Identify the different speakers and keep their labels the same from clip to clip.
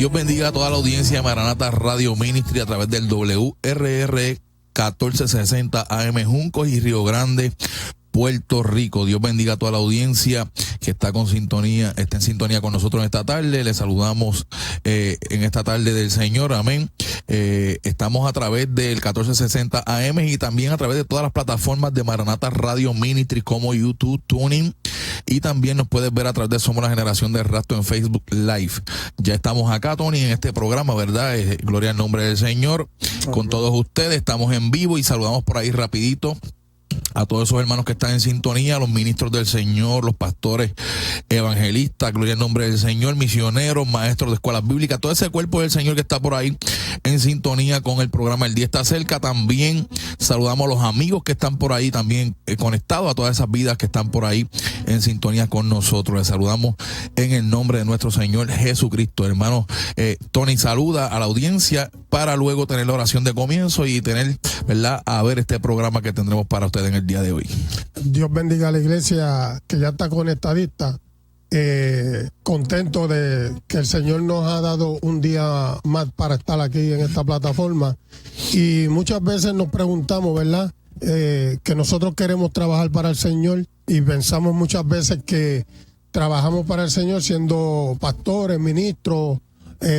Speaker 1: Dios bendiga a toda la audiencia de Maranata Radio Ministry a través del WRR 1460 AM Juncos y Río Grande, Puerto Rico. Dios bendiga a toda la audiencia que está en sintonía con nosotros en esta tarde. Les saludamos en esta tarde del Señor. Amén. Estamos a través del 1460 AM y también a través de todas las plataformas de Maranata Radio Ministry como YouTube, Tuning, y también nos puedes ver a través de Somos la Generación del Rastro en Facebook Live. Ya estamos acá, Tony, en este programa, ¿verdad? Gloria al nombre del Señor. Con todos ustedes estamos en vivo y saludamos por ahí rapidito a todos esos hermanos que están en sintonía, los ministros del Señor, los pastores, evangelistas, gloria al nombre del Señor, misioneros, maestros de escuelas bíblicas, todo ese cuerpo del Señor que está por ahí en sintonía con el programa El Día Está Cerca. También saludamos a los amigos que están por ahí también conectados, a todas esas vidas que están por ahí en sintonía con nosotros. Les saludamos en el nombre de nuestro Señor Jesucristo. Hermano Tony saluda a la audiencia para luego tener la oración de comienzo y tener, ¿verdad?, a ver este programa que tendremos para ustedes en el día de hoy.
Speaker 2: Dios bendiga a la iglesia que ya está conectadita. Contento de que el Señor nos ha dado un día más para estar aquí en esta plataforma. Y muchas veces nos preguntamos, ¿verdad?, que nosotros queremos trabajar para el Señor y pensamos muchas veces que trabajamos para el Señor siendo pastores, ministros,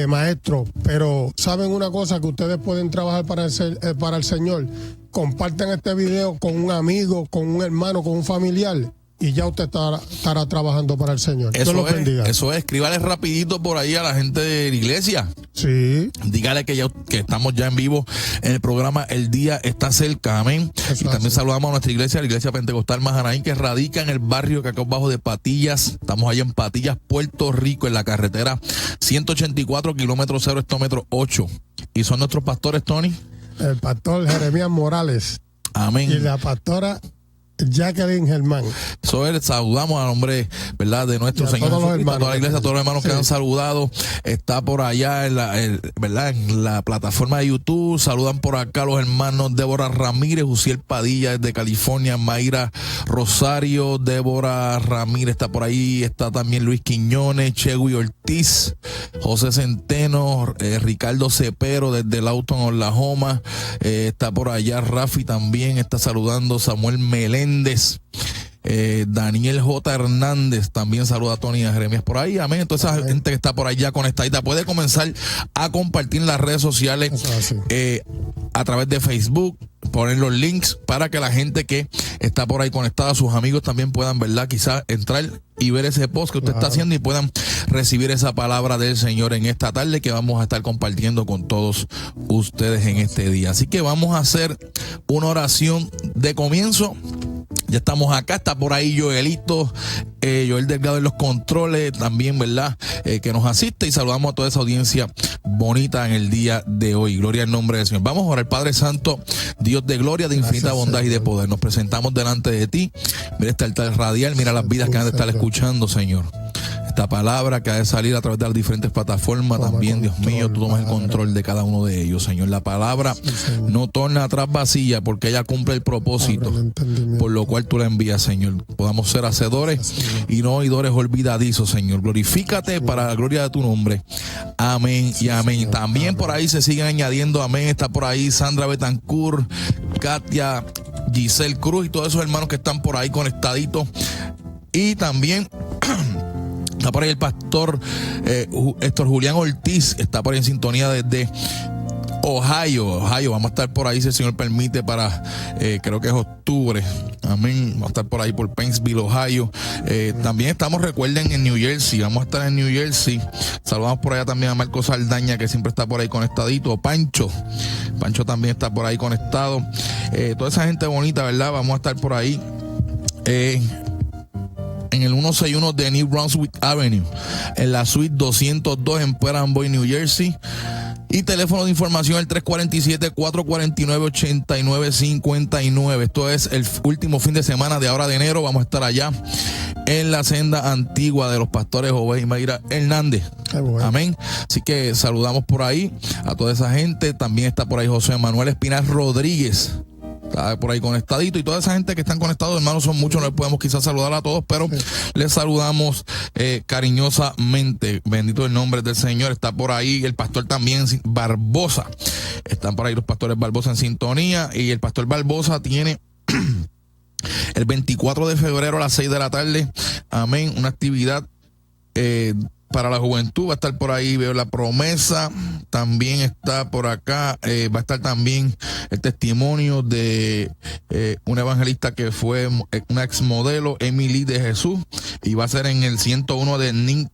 Speaker 2: maestros. Pero ¿saben una cosa? Que ustedes pueden trabajar para el Señor. Comparten este video con un amigo, con un hermano, con un familiar, y ya usted estará trabajando para el Señor. Dios los bendiga.
Speaker 1: Eso es, escríbale rapidito por ahí a la gente de la iglesia.
Speaker 2: Sí.
Speaker 1: Dígale que estamos ya en vivo en el programa El Día Está Cerca, amén. Y también saludamos a nuestra iglesia, la Iglesia Pentecostal Mahanaim, que radica en el barrio que acá abajo de Patillas. Estamos allá en Patillas, Puerto Rico, en la carretera 184, kilómetro 0, hectómetro 8. ¿Y son nuestros pastores, Tony?
Speaker 2: El pastor Jeremías Morales.
Speaker 1: Amén.
Speaker 2: Y la pastora Jacqueline Germán.
Speaker 1: Saludamos a nombre, ¿verdad?, de nuestro Señor Jesucristo, a toda la iglesia, a todos los hermanos que han saludado. Está por allá ¿verdad?, en la plataforma de YouTube. Saludan por acá los hermanos Débora Ramírez, Uciel Padilla desde California, Mayra Rosario, Débora Ramírez está por ahí. Está también Luis Quiñones, Chegui Ortiz, José Centeno, Ricardo Cepero desde Lawton, Oklahoma. Está por allá Rafi también, está saludando Samuel Meléndez. Daniel J. Hernández también saluda a Tony y a Jeremías por ahí. Amén. Entonces esa gente que está por ahí ya conectadita puede comenzar a compartir en las redes sociales, a través de Facebook, poner los links para que la gente que está por ahí conectada, sus amigos también puedan, ¿verdad?, quizás entrar y ver ese post que usted está haciendo y puedan recibir esa palabra del Señor en esta tarde que vamos a estar compartiendo con todos ustedes en este día. Así que vamos a hacer una oración de comienzo. Ya estamos acá, está por ahí Joelito, Joel Delgado en los controles también, ¿verdad?, que nos asiste, y saludamos a toda esa audiencia bonita en el día de hoy. Gloria al nombre del Señor. Vamos a orar. Padre Santo, Dios de gloria, de infinita bondad y de poder, nos presentamos delante de ti. Mira este altar radial, mira las vidas que han de estar escuchando, Señor. Esta palabra que ha de salir a través de las diferentes plataformas también, Dios mío, tú tomas el control de cada uno de ellos, Señor. La palabra no torna atrás vacía, porque ella cumple el propósito por lo cual tú la envías, Señor. Podamos ser hacedores y no oidores olvidadizos, Señor. Glorifícate para la gloria de tu nombre. Amén y amén. También por ahí se siguen añadiendo, amén. Está por ahí Sandra Betancourt, Katia, Giselle Cruz y todos esos hermanos que están por ahí conectaditos. Y también está por ahí el pastor Héctor Julián Ortiz, está por ahí en sintonía desde Ohio. Vamos a estar por ahí, si el Señor permite, para creo que es octubre. Amén. Vamos a estar por ahí por Paintsville, Ohio. También estamos, recuerden, en New Jersey. Vamos a estar en New Jersey. Saludamos por allá también a Marcos Saldaña, que siempre está por ahí conectadito. Pancho también está por ahí conectado. Toda esa gente bonita, ¿verdad? Vamos a estar por ahí en el 161 de New Brunswick Avenue, en la suite 202 en Port Amboy, New Jersey. Y teléfono de información el 347-449-8959. Esto es el último fin de semana de ahora de enero. Vamos a estar allá en la senda antigua de los pastores Jové y Mayra Hernández. Bueno. Amén. Así que saludamos por ahí a toda esa gente. También está por ahí José Manuel Espinal Rodríguez. está por ahí conectadito, y toda esa gente que están conectados, hermanos, son muchos, no les podemos quizás saludar a todos, pero les saludamos cariñosamente. Bendito el nombre del Señor. Está por ahí el pastor también Barbosa, están por ahí los pastores Barbosa en sintonía, y el pastor Barbosa tiene el 24 de febrero a las 6 de la tarde, amén, una actividad para la juventud. Va a estar por ahí, veo la promesa, también está por acá, va a estar también el testimonio de una evangelista que fue una exmodelo, Emily de Jesús, y va a ser en el 101 de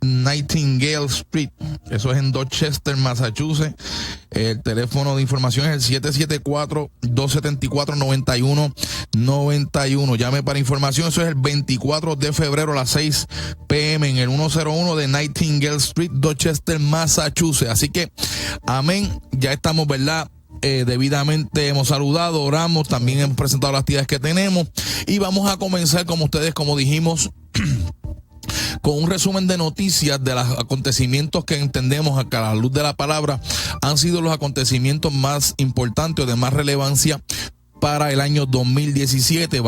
Speaker 1: Nightingale Street, eso es en Dorchester, Massachusetts. El teléfono de información es el 774-274-9191. Llame para información. Eso es el 24 de febrero a las 6 p.m. en el 101 de Nightingale Street, Dorchester, Massachusetts. Así que, amén, ya estamos, ¿verdad? Debidamente hemos saludado, oramos, también hemos presentado las actividades que tenemos, y vamos a comenzar, como dijimos, con un resumen de noticias de los acontecimientos que entendemos que a la luz de la palabra han sido los acontecimientos más importantes o de más relevancia para el año 2017.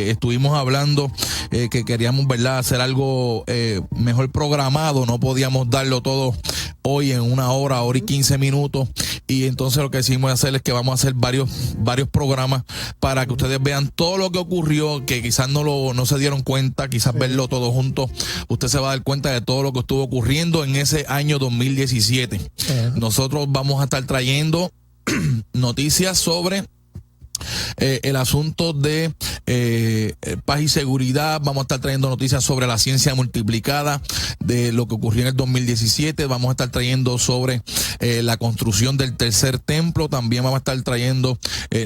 Speaker 1: Estuvimos hablando que queríamos, ¿verdad?, hacer algo mejor programado. No podíamos darlo todo hoy en una hora y 15 minutos. Y entonces lo que decidimos hacer es que vamos a hacer varios programas para que ustedes vean todo lo que ocurrió, que quizás no se dieron cuenta, quizás verlo todo junto. Usted se va a dar cuenta de todo lo que estuvo ocurriendo en ese año 2017. Nosotros vamos a estar trayendo noticias sobre el asunto de paz y seguridad. Vamos a estar trayendo noticias sobre la ciencia multiplicada, de lo que ocurrió en el 2017. Vamos a estar trayendo sobre la construcción del tercer templo. También vamos a estar trayendo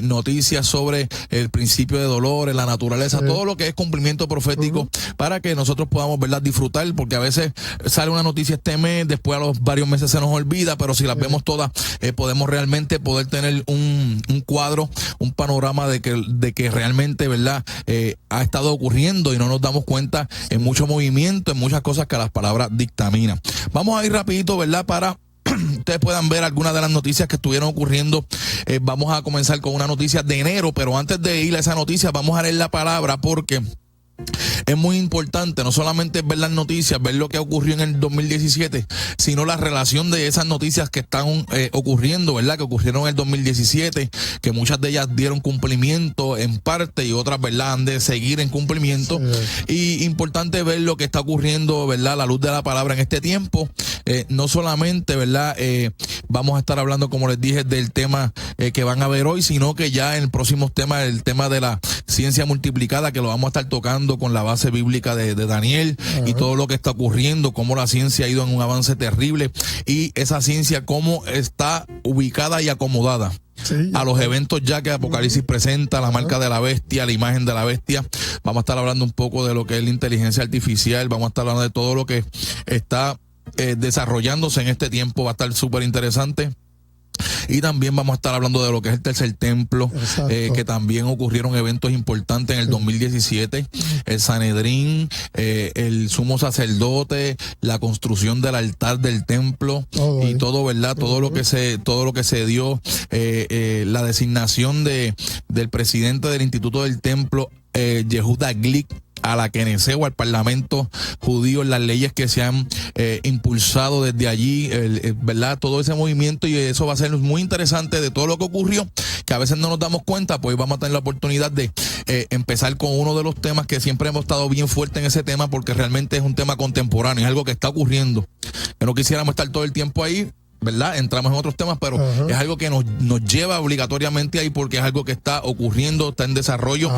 Speaker 1: noticias sobre el principio de dolores, la naturaleza, todo lo que es cumplimiento profético, para que nosotros podamos, ¿verdad?, disfrutar, porque a veces sale una noticia este mes, después a los varios meses se nos olvida, pero si las vemos todas, podemos realmente tener un cuadro, un panorama de que realmente, ¿verdad?, ha estado ocurriendo y no nos damos cuenta en mucho movimiento, en muchas cosas que las palabras dictaminan. Vamos a ir rapidito, ¿verdad?, para ustedes puedan ver algunas de las noticias que estuvieron ocurriendo. Vamos a comenzar con una noticia de enero, pero antes de ir a esa noticia vamos a leer la palabra, porque es muy importante no solamente ver las noticias, ver lo que ocurrió en el 2017, sino la relación de esas noticias que están ocurriendo, ¿verdad?, que ocurrieron en el 2017, que muchas de ellas dieron cumplimiento en parte y otras, ¿verdad?, han de seguir en cumplimiento. Y importante ver lo que está ocurriendo, ¿verdad?, a la luz de la palabra en este tiempo. No solamente, ¿verdad?, vamos a estar hablando, como les dije, del tema que van a ver hoy, sino que ya en el próximo tema, el tema de la ciencia multiplicada, que lo vamos a estar tocando con la base bíblica de Daniel, y todo lo que está ocurriendo, cómo la ciencia ha ido en un avance terrible, y esa ciencia cómo está ubicada y acomodada a los eventos ya que Apocalipsis presenta, la marca de la bestia, la imagen de la bestia. Vamos a estar hablando un poco de lo que es la inteligencia artificial, vamos a estar hablando de todo lo que está desarrollándose en este tiempo. Va a estar súper interesante. Y también vamos a estar hablando de lo que es el tercer templo, que también ocurrieron eventos importantes en el 2017, el Sanedrín, el sumo sacerdote, la construcción del altar del templo, y todo, ¿verdad? Todo lo que se dio, la designación del presidente del Instituto del Templo, Yehuda Glick, a la Knesset o al Parlamento judío, las leyes que se han impulsado desde allí, ¿verdad? Todo ese movimiento, y eso va a ser muy interesante de todo lo que ocurrió, que a veces no nos damos cuenta. Pues vamos a tener la oportunidad de empezar con uno de los temas que siempre hemos estado bien fuerte en ese tema, porque realmente es un tema contemporáneo, es algo que está ocurriendo, que no quisiéramos estar todo el tiempo ahí, ¿verdad? Entramos en otros temas, pero es algo que nos lleva obligatoriamente ahí, porque es algo que está ocurriendo, está en desarrollo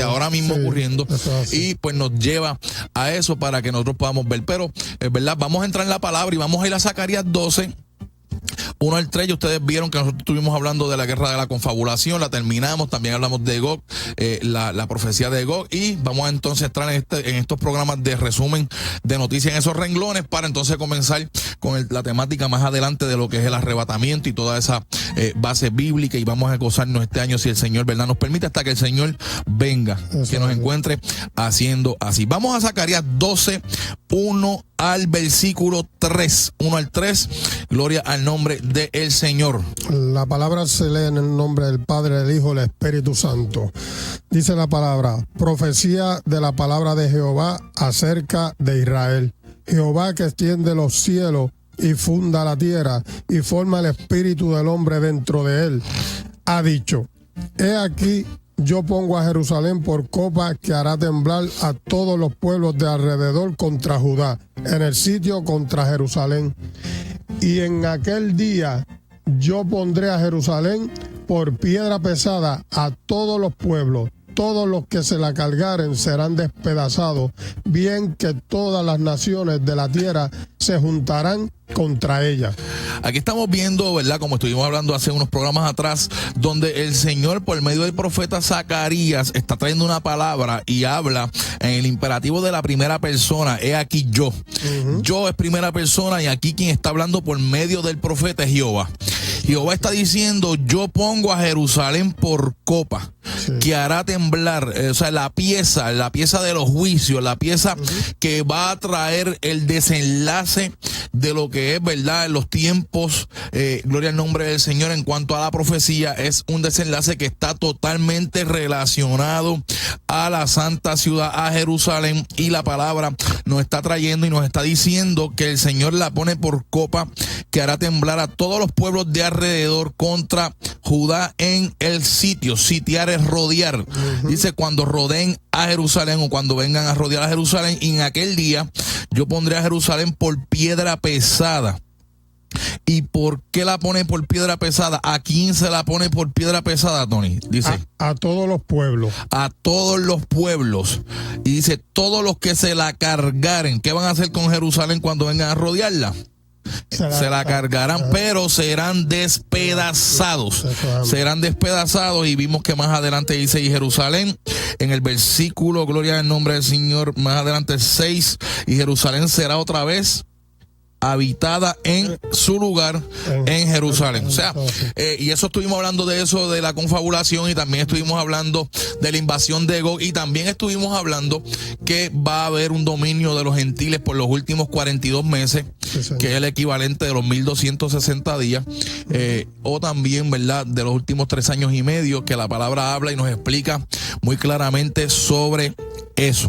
Speaker 1: ahora mismo ocurriendo, y pues nos lleva a eso para que nosotros podamos ver. Pero, ¿verdad?, vamos a entrar en la palabra y vamos a ir a Zacarías 12, 1 al 3. Ustedes vieron que nosotros estuvimos hablando de la guerra de la confabulación, la terminamos, también hablamos de Gog, la profecía de Gog, y vamos a entonces entrar en estos programas de resumen de noticias en esos renglones, para entonces comenzar con la temática más adelante de lo que es el arrebatamiento y toda esa base bíblica, y vamos a gozarnos este año, si el Señor, ¿verdad?, nos permite, hasta que el Señor venga, que nos encuentre haciendo así. Vamos a Zacarías 12, 1 al versículo 3, 1 al 3. Gloria al nombre del Señor.
Speaker 2: La palabra se lee en el nombre del Padre, del Hijo y del Espíritu Santo. Dice la palabra: profecía de la palabra de Jehová acerca de Israel. Jehová, que extiende los cielos y funda la tierra y forma el espíritu del hombre dentro de él, ha dicho: he aquí, yo pongo a Jerusalén por copa que hará temblar a todos los pueblos de alrededor contra Judá, en el sitio contra Jerusalén. Y en aquel día yo pondré a Jerusalén por piedra pesada a todos los pueblos. Todos los que se la cargaren serán despedazados, bien que todas las naciones de la tierra se juntarán contra ella.
Speaker 1: Aquí estamos viendo, ¿verdad? Como estuvimos hablando hace unos programas atrás, donde el Señor, por medio del profeta Zacarías, está trayendo una palabra y habla en el imperativo de la primera persona. He aquí yo. Yo es primera persona, y aquí quien está hablando por medio del profeta es Jehová. Jehová está diciendo: yo pongo a Jerusalén por copa, que hará temblar, o sea, la pieza de los juicios, la pieza que va a traer el desenlace de lo que es, verdad, en los tiempos. Gloria al nombre del Señor. En cuanto a la profecía, es un desenlace que está totalmente relacionado a la santa ciudad, a Jerusalén, y la palabra nos está trayendo y nos está diciendo que el Señor la pone por copa, que hará temblar a todos los pueblos de alrededor contra Judá en el sitio. Sitiar es rodear. Dice: cuando rodeen a Jerusalén, o cuando vengan a rodear a Jerusalén, y en aquel día yo pondré a Jerusalén por piedra pesada. ¿Y por qué la pone por piedra pesada? ¿A quién se la pone por piedra pesada, Tony? Dice:
Speaker 2: a todos los pueblos.
Speaker 1: A todos los pueblos. Y dice: todos los que se la cargaren. ¿Qué van a hacer con Jerusalén cuando vengan a rodearla? Se la cargarán, pero serán despedazados. Serán despedazados. Y vimos que más adelante dice: y Jerusalén, en el versículo, gloria al nombre del Señor, más adelante 6, y Jerusalén será otra vez habitada en su lugar en Jerusalén. O sea, y eso estuvimos hablando de eso, de la confabulación, y también estuvimos hablando de la invasión de Gog, y también estuvimos hablando que va a haber un dominio de los gentiles por los últimos 42 meses, que es el equivalente de los 1260 días, o también, ¿verdad?, de los últimos 3 años y medio, que la palabra habla y nos explica muy claramente sobre eso.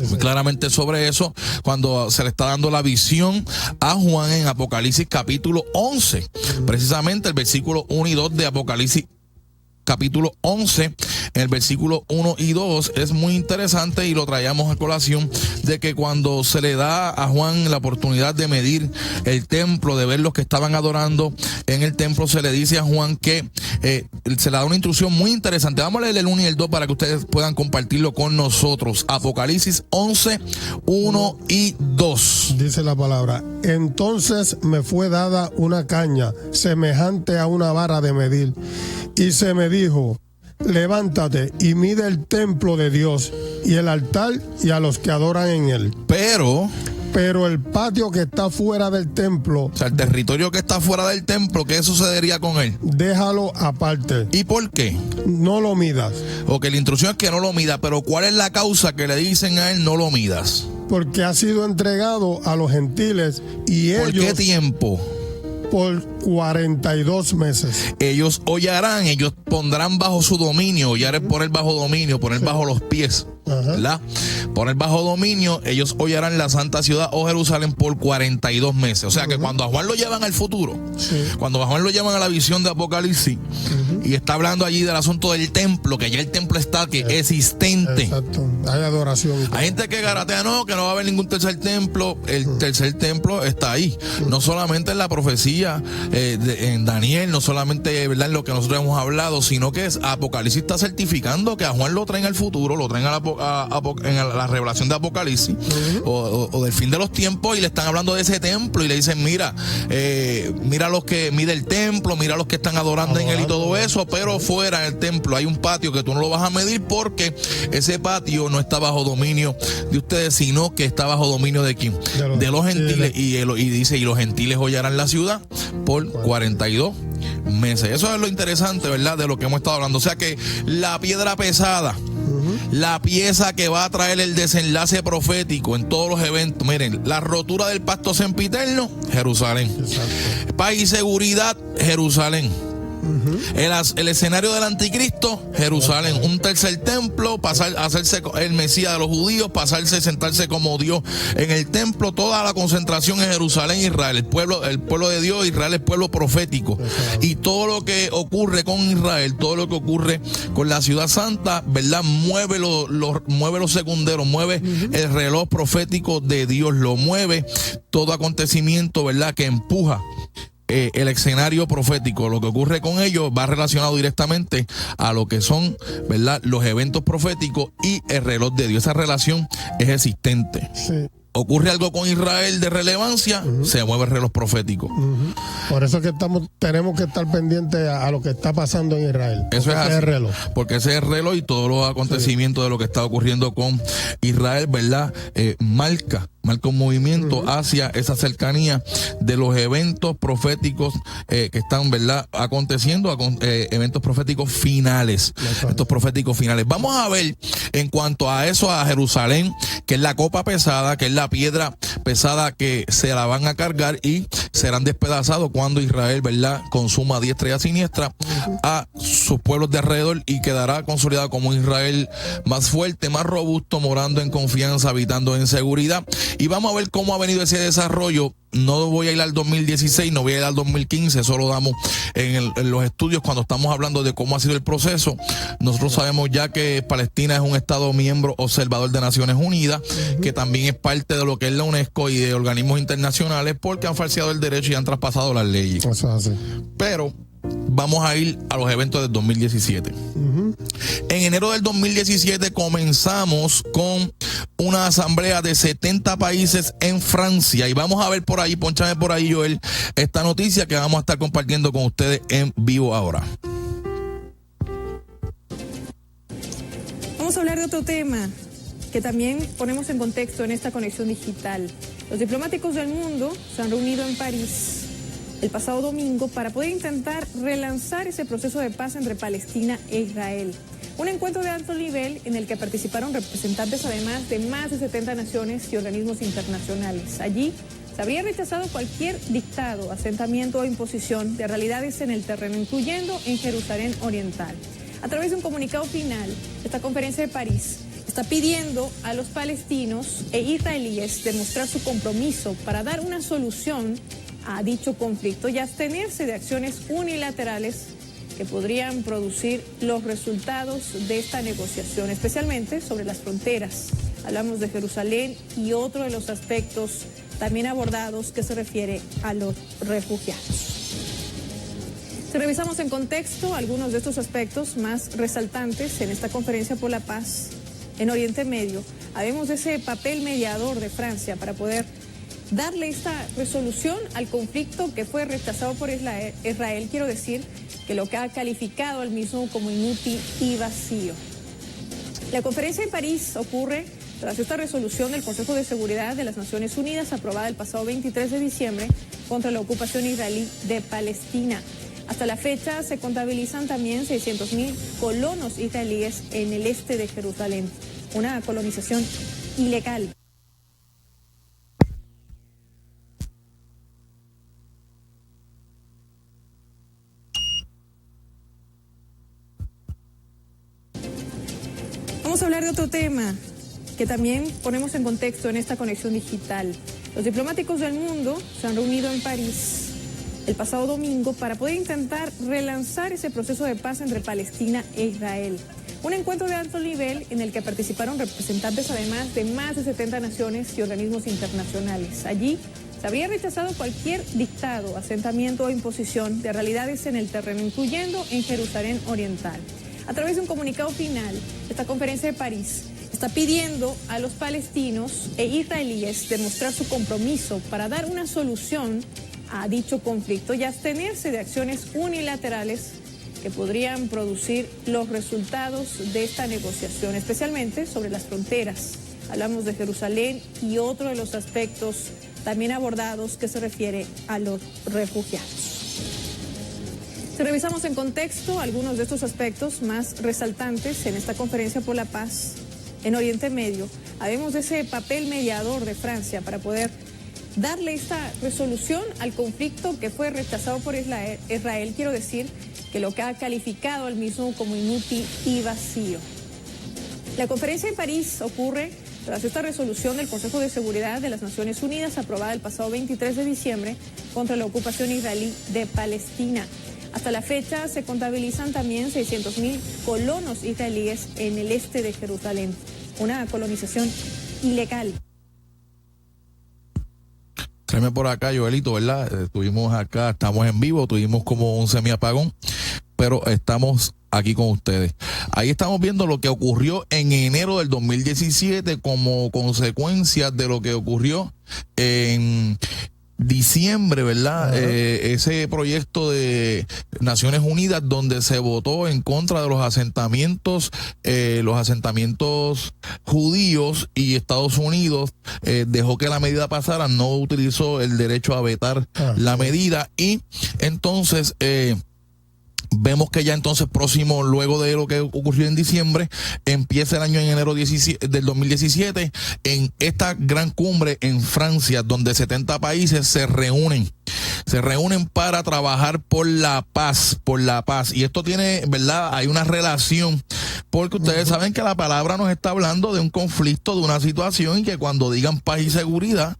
Speaker 1: Muy claramente sobre eso, cuando se le está dando la visión a Juan en Apocalipsis capítulo 11, precisamente el versículo 1 y 2 de Apocalipsis capítulo 11, en el versículo 1 y 2, es muy interesante, y lo traíamos a colación, de que cuando se le da a Juan la oportunidad de medir el templo, de ver los que estaban adorando en el templo, se le dice a Juan que se le da una instrucción muy interesante. Vamos a leer el 1 y el 2 para que ustedes puedan compartirlo con nosotros. Apocalipsis 11, 1 y 2.
Speaker 2: Dice la palabra: entonces me fue dada una caña semejante a una vara de medir, y se me dijo: levántate y mide el templo de Dios y el altar y a los que adoran en él. Pero el patio que está fuera del templo,
Speaker 1: o sea, el territorio que está fuera del templo, ¿qué sucedería con él?
Speaker 2: Déjalo aparte.
Speaker 1: ¿Y por qué?
Speaker 2: No lo midas.
Speaker 1: Ok, la instrucción es que no lo mida, pero ¿cuál es la causa que le dicen a él no lo midas?
Speaker 2: Porque ha sido entregado a los gentiles, y ellos...
Speaker 1: ¿Por qué tiempo?
Speaker 2: Por 42 meses.
Speaker 1: Ellos hollarán, ellos pondrán bajo su dominio. Hollar es poner bajo dominio, poner bajo los pies, ¿verdad? Poner bajo dominio. Ellos hollarán la santa ciudad, o Jerusalén, por 42 meses. O sea que cuando a Juan lo llevan al futuro, cuando a Juan lo llevan a la visión de Apocalipsis, y está hablando allí del asunto del templo, que ya el templo está existente.
Speaker 2: Exacto. Hay adoración.
Speaker 1: Hay gente que garatea, no va a haber ningún tercer templo. El tercer templo está ahí. No solamente en la profecía en Daniel, no solamente, ¿verdad?, en lo que nosotros hemos hablado, sino que Apocalipsis está certificando que a Juan lo traen al futuro, lo traen en la revelación de Apocalipsis, o del fin de los tiempos, y le están hablando de ese templo, y le dicen: mira los que mide el templo, mira los que están adorando en él y todo eso, pero fuera del templo hay un patio que tú no lo vas a medir, porque ese patio no está bajo dominio de ustedes, sino que está bajo dominio de quién, de los gentiles. Y dice: y los gentiles hollarán la ciudad por 42 meses. Eso es lo interesante, ¿verdad?, de lo que hemos estado hablando. O sea que la piedra pesada la pieza que va a traer el desenlace profético en todos los eventos. Miren, la rotura del pacto sempiterno, Jerusalén.
Speaker 2: Exacto.
Speaker 1: Paz y seguridad, Jerusalén. El escenario del anticristo, Jerusalén. Un tercer templo, pasar a hacerse el Mesías de los judíos, sentarse como Dios en el templo. Toda la concentración en Jerusalén, Israel, el pueblo de Dios, Israel, el pueblo profético. Y todo lo que ocurre con Israel, todo lo que ocurre con la ciudad santa, ¿verdad? Mueve los secunderos, mueve el reloj profético de Dios, lo mueve todo acontecimiento, ¿verdad? Que empuja el escenario profético. Lo que ocurre con ellos va relacionado directamente a lo que son, ¿verdad?, los eventos proféticos y el reloj de Dios. Esa relación es existente.
Speaker 2: Sí.
Speaker 1: Ocurre algo con Israel de relevancia, se mueve el reloj profético.
Speaker 2: Por eso es que tenemos que estar pendientes a lo que está pasando en Israel.
Speaker 1: Eso es así,
Speaker 2: el reloj.
Speaker 1: porque ese es el reloj y todos los acontecimientos de lo que está ocurriendo con Israel, ¿verdad? Marca un movimiento hacia esa cercanía de los eventos proféticos que están, ¿verdad?, aconteciendo, eventos proféticos finales. Estos proféticos finales. Vamos a ver en cuanto a eso, a Jerusalén, que es la copa pesada, que es la piedra pesada que se la van a cargar y serán despedazados cuando Israel, ¿verdad?, consuma a diestra y a siniestra a sus pueblos de alrededor y quedará consolidado como Israel más fuerte, más robusto, morando en confianza, habitando en seguridad. Y vamos a ver cómo ha venido ese desarrollo. No voy a ir al 2016, no voy a ir al 2015, eso lo damos en los estudios cuando estamos hablando de cómo ha sido el proceso. Nosotros sabemos ya que Palestina es un Estado miembro observador de Naciones Unidas, que también es parte de lo que es la UNESCO y de organismos internacionales, porque han falseado el derecho y han traspasado las leyes.
Speaker 2: Eso es así.
Speaker 1: Pero vamos a ir a los eventos del 2017. En enero del 2017 comenzamos con una asamblea de 70 países en Francia y vamos a ver por ahí, ponchame por ahí, Joel, esta noticia que vamos a estar compartiendo con ustedes en vivo ahora.
Speaker 3: Vamos a hablar de otro tema que también ponemos en contexto en esta conexión digital. Los diplomáticos del mundo se han reunido en París el pasado domingo para poder intentar relanzar ese proceso de paz entre Palestina e Israel. Un encuentro de alto nivel en el que participaron representantes además de más de 70 naciones y organismos internacionales. Allí se habría rechazado cualquier dictado, asentamiento o imposición de realidades en el terreno, incluyendo en Jerusalén Oriental. A través de un comunicado final, esta conferencia de París está pidiendo a los palestinos e israelíes demostrar su compromiso para dar una solución a dicho conflicto y abstenerse de acciones unilaterales que podrían producir los resultados de esta negociación, especialmente sobre las fronteras. Hablamos de Jerusalén y otro de los aspectos también abordados que se refiere a los refugiados. Si revisamos en contexto algunos de estos aspectos más resaltantes en esta conferencia por la paz en Oriente Medio, habemos de ese papel mediador de Francia para poder darle esta resolución al conflicto que fue rechazado por Israel. Quiero decir que lo que ha calificado al mismo como inútil y vacío. La conferencia en París ocurre tras esta resolución del Consejo de Seguridad de las Naciones Unidas aprobada el pasado 23 de diciembre contra la ocupación israelí de Palestina. Hasta la fecha se contabilizan también 600.000 colonos israelíes en el este de Jerusalén, una colonización ilegal. Vamos a hablar de otro tema que también ponemos en contexto en esta conexión digital. Los diplomáticos del mundo se han reunido en París el pasado domingo para poder intentar relanzar ese proceso de paz entre Palestina e Israel. Un encuentro de alto nivel en el que participaron representantes además de más de 70 naciones y organismos internacionales. Allí se habría rechazado cualquier dictado, asentamiento o imposición de realidades en el terreno, incluyendo en Jerusalén Oriental. A través de un comunicado final, esta conferencia de París está pidiendo a los palestinos e israelíes demostrar su compromiso para dar una solución a dicho conflicto y abstenerse de acciones unilaterales que podrían producir los resultados de esta negociación, especialmente sobre las fronteras. Hablamos de Jerusalén y otro de los aspectos también abordados que se refiere a los refugiados. Si revisamos en contexto algunos de estos aspectos más resaltantes en esta conferencia por la paz en Oriente Medio, habemos de ese papel mediador de Francia para poder darle esta resolución al conflicto que fue rechazado por Israel. Quiero decir que lo que ha calificado al mismo como inútil y vacío. La conferencia en París ocurre tras esta resolución del Consejo de Seguridad de las Naciones Unidas aprobada el pasado 23 de diciembre contra la ocupación israelí de Palestina. Hasta la fecha se contabilizan también 600.000 colonos israelíes en el este de Jerusalén, una colonización ilegal.
Speaker 1: Tráeme por acá, Joelito, ¿verdad? Estuvimos acá, estamos en vivo, tuvimos como un semiapagón, pero estamos aquí con ustedes. Ahí estamos viendo lo que ocurrió en enero del 2017 como consecuencia de lo que ocurrió en diciembre, ¿verdad? Ese proyecto de Naciones Unidas donde se votó en contra de los asentamientos judíos, y Estados Unidos dejó que la medida pasara, no utilizó el derecho a vetar la medida, y entonces vemos que ya entonces próximo, luego de lo que ocurrió en diciembre, empieza el año en enero del 2017 en esta gran cumbre en Francia, donde 70 países se reúnen para trabajar por la paz, y esto tiene, ¿verdad? Hay una relación, porque ustedes saben que la palabra nos está hablando de un conflicto, de una situación, y que cuando digan paz y seguridad,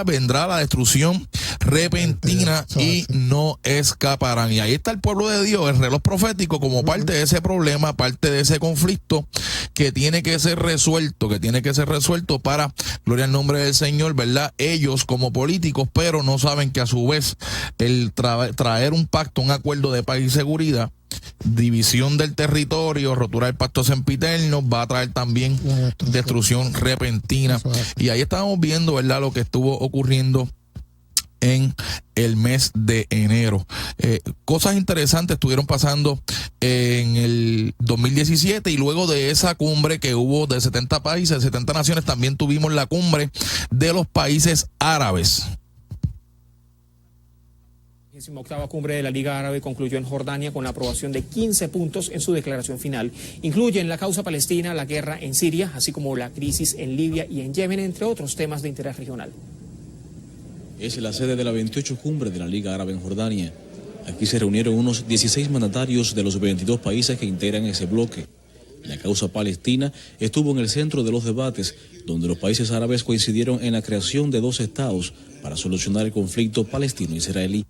Speaker 1: vendrá la destrucción repentina y no escaparán. Y ahí está el pueblo de Dios, el reloj profético, como parte de ese problema, parte de ese conflicto que tiene que ser resuelto, para gloria al nombre del Señor, ¿verdad? Ellos como políticos, pero no saben que a su vez el traer un pacto, un acuerdo de paz y seguridad, división del territorio, rotura del pacto sempiterno, va a traer también destrucción repentina. Y ahí estábamos viendo, ¿verdad?, lo que estuvo ocurriendo en el mes de enero. Cosas interesantes estuvieron pasando en el 2017, y luego de esa cumbre que hubo de 70 países, 70 naciones, también tuvimos la cumbre de los países árabes.
Speaker 4: La 28ª cumbre de la Liga Árabe concluyó en Jordania con la aprobación de 15 puntos en su declaración final. Incluyen la causa palestina, la guerra en Siria, así como la crisis en Libia y en Yemen, entre otros temas de interés regional.
Speaker 5: Es la sede de la 28 cumbre de la Liga Árabe en Jordania. Aquí se reunieron unos 16 mandatarios de los 22 países que integran ese bloque. La causa palestina estuvo en el centro de los debates, donde los países árabes coincidieron en la creación de 2 estados para solucionar el conflicto palestino-israelí.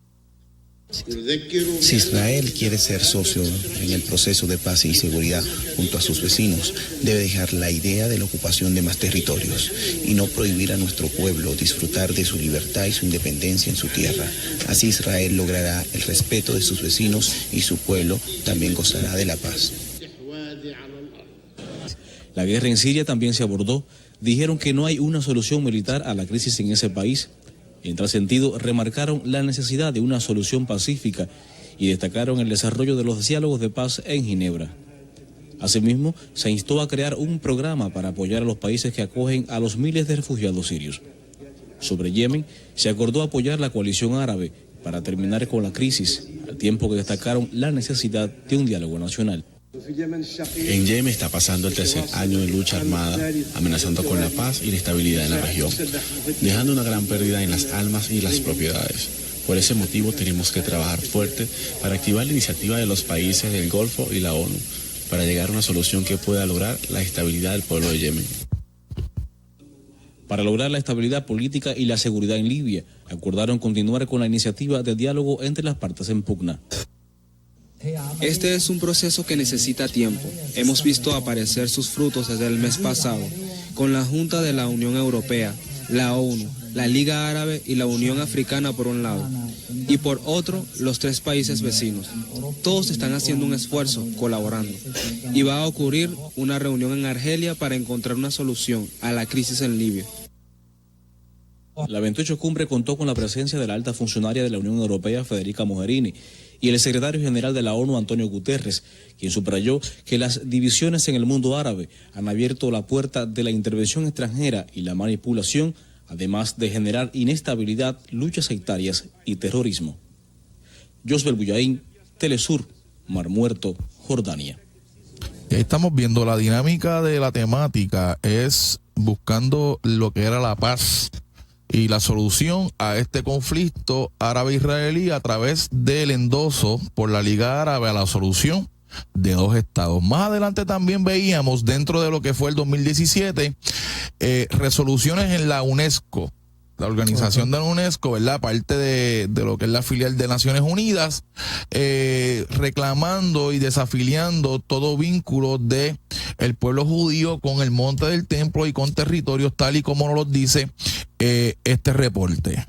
Speaker 6: Si Israel quiere ser socio en el proceso de paz y seguridad junto a sus vecinos, debe dejar la idea de la ocupación de más territorios y no prohibir a nuestro pueblo disfrutar de su libertad y su independencia en su tierra. Así Israel logrará el respeto de sus vecinos y su pueblo también gozará de la paz.
Speaker 5: La guerra en Siria también se abordó. Dijeron que no hay una solución militar a la crisis en ese país. En tal sentido, remarcaron la necesidad de una solución pacífica y destacaron el desarrollo de los diálogos de paz en Ginebra. Asimismo, se instó a crear un programa para apoyar a los países que acogen a los miles de refugiados sirios. Sobre Yemen, se acordó apoyar la coalición árabe para terminar con la crisis, al tiempo que destacaron la necesidad de un diálogo nacional.
Speaker 7: En Yemen está pasando el 3er año de lucha armada, amenazando con la paz y la estabilidad en la región, dejando una gran pérdida en las almas y las propiedades. Por ese motivo tenemos que trabajar fuerte para activar la iniciativa de los países del Golfo y la ONU, para llegar a una solución que pueda lograr la estabilidad del pueblo de Yemen.
Speaker 5: Para lograr la estabilidad política y la seguridad en Libia, acordaron continuar con la iniciativa de diálogo entre las partes en pugna.
Speaker 8: Este es un proceso que necesita tiempo. Hemos visto aparecer sus frutos desde el mes pasado, con la Junta de la Unión Europea, la ONU, la Liga Árabe y la Unión Africana por un lado, y por otro, los 3 países vecinos. Todos están haciendo un esfuerzo, colaborando, y va a ocurrir una reunión en Argelia para encontrar una solución a la crisis en Libia.
Speaker 5: La 28 cumbre contó con la presencia de la alta funcionaria de la Unión Europea, Federica Mogherini, y el secretario general de la ONU, Antonio Guterres, quien subrayó que las divisiones en el mundo árabe han abierto la puerta de la intervención extranjera y la manipulación, además de generar inestabilidad, luchas sectarias y terrorismo. Josbel Buyaín, Telesur, Mar Muerto, Jordania.
Speaker 1: Y ahí estamos viendo la dinámica de la temática, es buscando lo que era la paz y la solución a este conflicto árabe-israelí a través del endoso por la Liga Árabe a la solución de 2 estados. Más adelante también veíamos dentro de lo que fue el 2017 resoluciones en la UNESCO, la organización de la UNESCO, ¿verdad? Parte de lo que es la filial de Naciones Unidas, reclamando y desafiliando todo vínculo de el pueblo judío con el monte del templo y con territorios tal y como nos lo dice este reporte.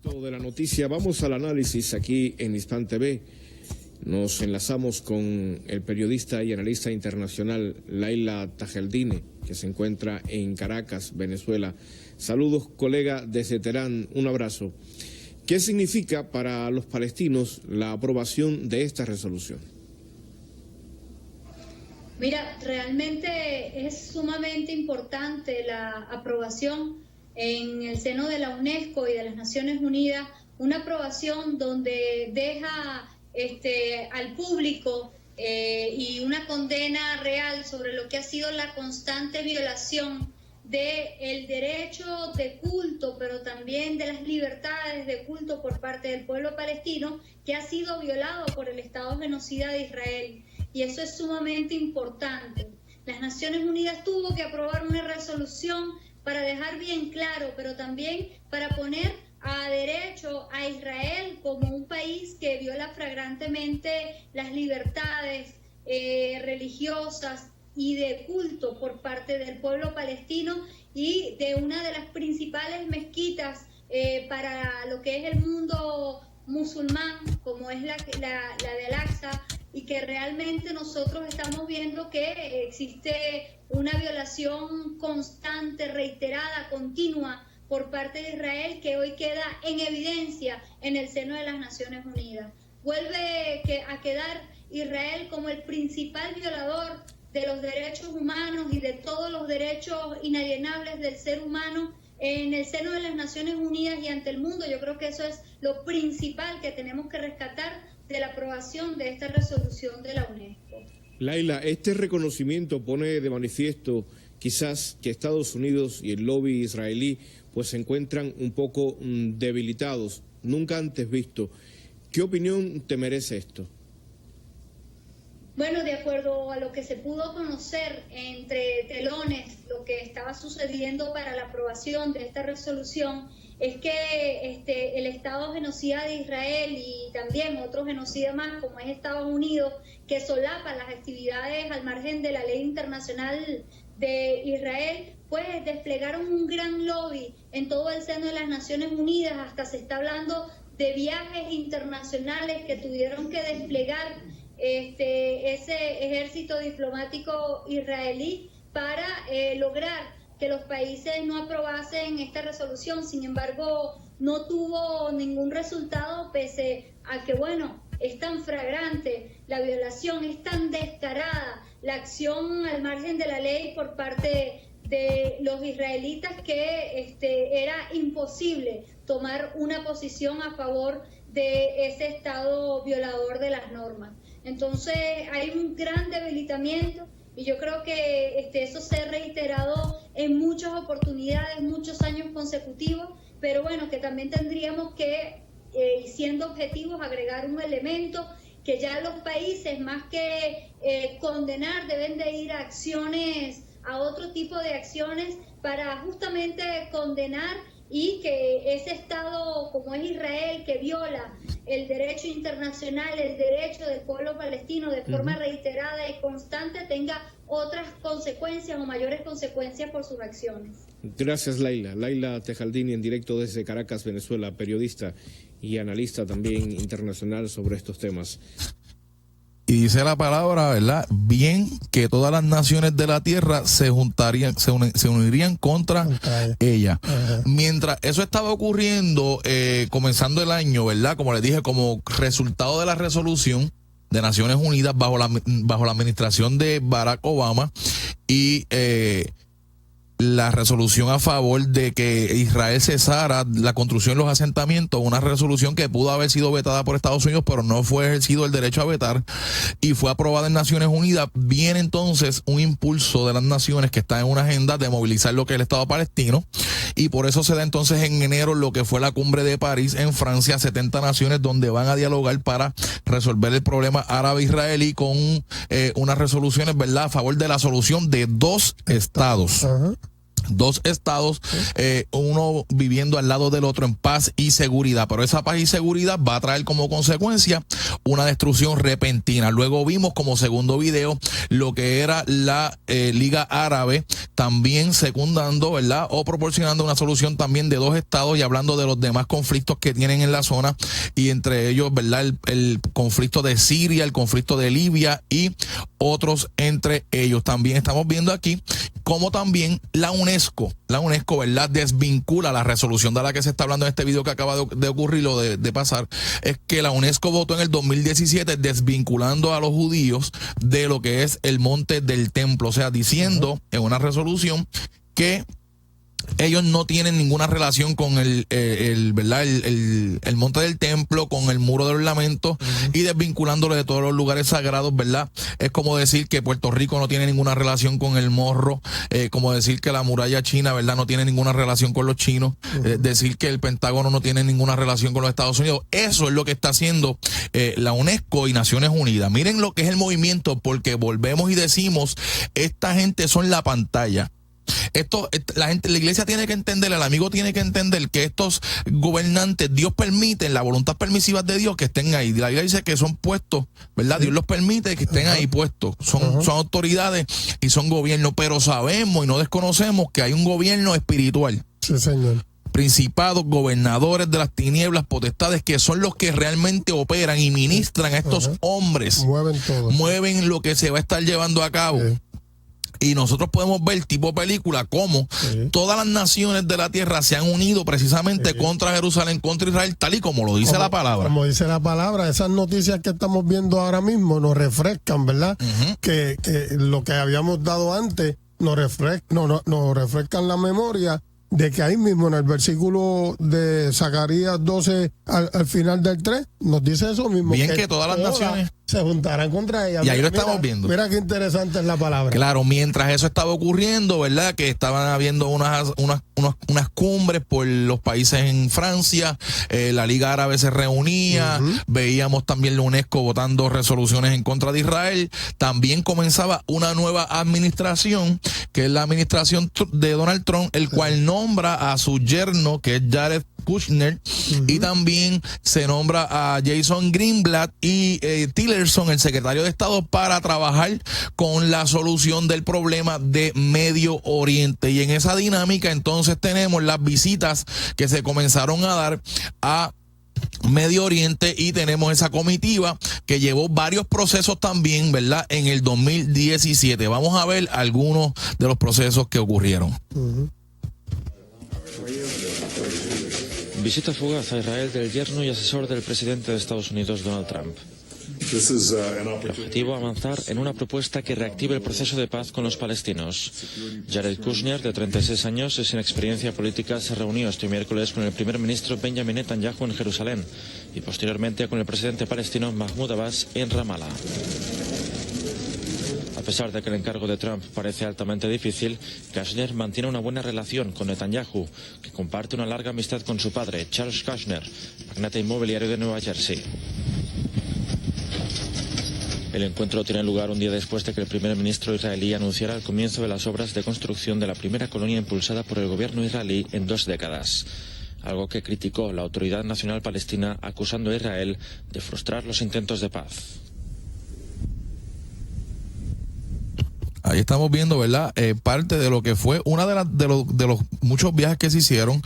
Speaker 9: De la noticia, vamos al análisis aquí en Hispan TV. Nos enlazamos con el periodista y analista internacional Laila Tajeldine, que se encuentra en Caracas, Venezuela. Saludos, colega desde Teherán, un abrazo. ¿Qué significa para los palestinos la aprobación de esta resolución?
Speaker 10: Mira, realmente es sumamente importante la aprobación en el seno de la UNESCO y de las Naciones Unidas, una aprobación donde deja al público y una condena real sobre lo que ha sido la constante violación del derecho de culto, pero también de las libertades de culto por parte del pueblo palestino, que ha sido violado por el Estado genocida de Israel. Y eso es sumamente importante. Las Naciones Unidas tuvo que aprobar una resolución para dejar bien claro, pero también para poner a derecho a Israel como un país que viola flagrantemente las libertades religiosas y de culto por parte del pueblo palestino y de una de las principales mezquitas para lo que es el mundo musulmán, como es la de Al-Aqsa, y que realmente nosotros estamos viendo que existe una violación constante, reiterada, continua por parte de Israel, que hoy queda en evidencia en el seno de las Naciones Unidas. Vuelve a quedar Israel como el principal violador de los derechos humanos y de todos los derechos inalienables del ser humano en el seno de las Naciones Unidas y ante el mundo. Yo creo que eso es lo principal que tenemos que rescatar de la aprobación de esta resolución de la UNESCO.
Speaker 9: Laila, este reconocimiento pone de manifiesto quizás que Estados Unidos y el lobby israelí pues se encuentran un poco debilitados, nunca antes visto. ¿Qué opinión te merece esto?
Speaker 10: Bueno, de acuerdo a lo que se pudo conocer entre telones, lo que estaba sucediendo para la aprobación de esta resolución es que el Estado genocida de Israel y también otro genocida más, como es Estados Unidos, que solapa las actividades al margen de la ley internacional de Israel, pues desplegaron un gran lobby en todo el seno de las Naciones Unidas. Hasta se está hablando de viajes internacionales que tuvieron que desplegar ese ejército diplomático israelí para lograr que los países no aprobasen esta resolución. Sin embargo, no tuvo ningún resultado, pese a que, bueno, es tan flagrante la violación, es tan descarada la acción al margen de la ley por parte de los israelitas que era imposible tomar una posición a favor de ese Estado violador de las normas. Entonces hay un gran debilitamiento y yo creo que eso se ha reiterado en muchas oportunidades, muchos años consecutivos, pero bueno, que también tendríamos que, siendo objetivos, agregar un elemento que ya los países, más que condenar, deben de ir a acciones, a otro tipo de acciones para justamente condenar y que ese Estado como es Israel, que viola el derecho internacional, el derecho del pueblo palestino de forma reiterada y constante, tenga otras consecuencias o mayores consecuencias por sus acciones.
Speaker 9: Gracias, Laila. Laila Tajeldine, en directo desde Caracas, Venezuela, periodista y analista también internacional sobre estos temas.
Speaker 1: Y dice la palabra, ¿verdad? Bien, que todas las naciones de la tierra se juntarían, se unirían contra ella. Mientras eso estaba ocurriendo, comenzando el año, ¿verdad? Como les dije, como resultado de la resolución de Naciones Unidas bajo la administración de Barack Obama, y la resolución a favor de que Israel cesara la construcción de los asentamientos, una resolución que pudo haber sido vetada por Estados Unidos, pero no fue ejercido el derecho a vetar y fue aprobada en Naciones Unidas. Viene entonces un impulso de las naciones que está en una agenda de movilizar lo que es el Estado palestino, y por eso se da entonces en enero lo que fue la cumbre de París en Francia, 70 naciones donde van a dialogar para resolver el problema árabe-israelí con unas resoluciones, ¿verdad?, a favor de la solución de dos estados. Dos estados, uno viviendo al lado del otro en paz y seguridad, pero esa paz y seguridad va a traer como consecuencia una destrucción repentina. Luego vimos como segundo video lo que era la Liga Árabe también secundando, ¿verdad?, o proporcionando una solución también de dos estados y hablando de los demás conflictos que tienen en la zona, y entre ellos, ¿verdad?, el conflicto de Siria, el conflicto de Libia y otros entre ellos. También estamos viendo aquí como también la UNESCO, ¿verdad?, desvincula la resolución de la que se está hablando en este video que acaba de ocurrir o de pasar. Es que la UNESCO votó en el 2017 desvinculando a los judíos de lo que es el monte del templo, o sea, diciendo en una resolución que ellos no tienen ninguna relación con el monte del templo, con el muro de los lamentos, y desvinculándolo de todos los lugares sagrados, ¿verdad? Es como decir que Puerto Rico no tiene ninguna relación con el morro, como decir que la muralla china, ¿verdad?, no tiene ninguna relación con los chinos, decir que el Pentágono no tiene ninguna relación con los Estados Unidos. Eso es lo que está haciendo la UNESCO y Naciones Unidas. Miren lo que es el movimiento, porque volvemos y decimos, esta gente son la pantalla. La iglesia tiene que entender, el amigo tiene que entender que estos gobernantes, Dios permite, la voluntad permisiva de Dios, que estén ahí. La Biblia dice que son puestos, ¿verdad? Dios los permite que estén ahí puestos. Son autoridades y son gobiernos, pero sabemos y no desconocemos que hay un gobierno espiritual.
Speaker 2: Sí, señor.
Speaker 1: Principados, gobernadores de las tinieblas, potestades, que son los que realmente operan y ministran a estos hombres.
Speaker 2: Mueven todo.
Speaker 1: Mueven lo que se va a estar llevando a cabo. Y nosotros podemos ver, tipo película, cómo todas las naciones de la tierra se han unido precisamente contra Jerusalén, contra Israel, tal y como lo dice la palabra.
Speaker 2: Como dice la palabra, esas noticias que estamos viendo ahora mismo nos refrescan, ¿verdad? Que lo que habíamos dado antes nos refrescan la memoria de que ahí mismo en el versículo de Zacarías 12 al final del 3 nos dice eso mismo.
Speaker 1: Bien, que todas las naciones
Speaker 2: se juntarán contra ella.
Speaker 1: Y ahí lo estamos viendo.
Speaker 2: Mira qué interesante es la palabra.
Speaker 1: Claro, mientras eso estaba ocurriendo, ¿verdad?, que estaban habiendo unas cumbres por los países en Francia, la Liga Árabe se reunía, veíamos también la UNESCO votando resoluciones en contra de Israel. También comenzaba una nueva administración, que es la administración de Donald Trump, el cual nombra a su yerno, que es Jared Kushner, y también se nombra a Jason Greenblatt y Tillerson, el secretario de Estado, para trabajar con la solución del problema de Medio Oriente. Y en esa dinámica entonces tenemos las visitas que se comenzaron a dar a Medio Oriente, y tenemos esa comitiva que llevó varios procesos también, ¿verdad?, en el 2017. Vamos a ver algunos de los procesos que ocurrieron.
Speaker 11: Visita fugaz a Israel del yerno y asesor del presidente de Estados Unidos, Donald Trump. El objetivo, avanzar en una propuesta que reactive el proceso de paz con los palestinos. Jared Kushner, de 36 años y sin experiencia política, se reunió este miércoles con el primer ministro Benjamin Netanyahu en Jerusalén y posteriormente con el presidente palestino Mahmoud Abbas en Ramallah. A pesar de que el encargo de Trump parece altamente difícil, Kushner mantiene una buena relación con Netanyahu, que comparte una larga amistad con su padre, Charles Kushner, magnate inmobiliario de Nueva Jersey. El encuentro tiene lugar un día después de que el primer ministro israelí anunciara el comienzo de las obras de construcción de la primera colonia impulsada por el gobierno israelí en 2 décadas. Algo que criticó la Autoridad Nacional Palestina, acusando a Israel de frustrar los intentos de paz.
Speaker 1: Ahí estamos viendo, ¿verdad?, parte de lo que fue una de los muchos viajes que se hicieron,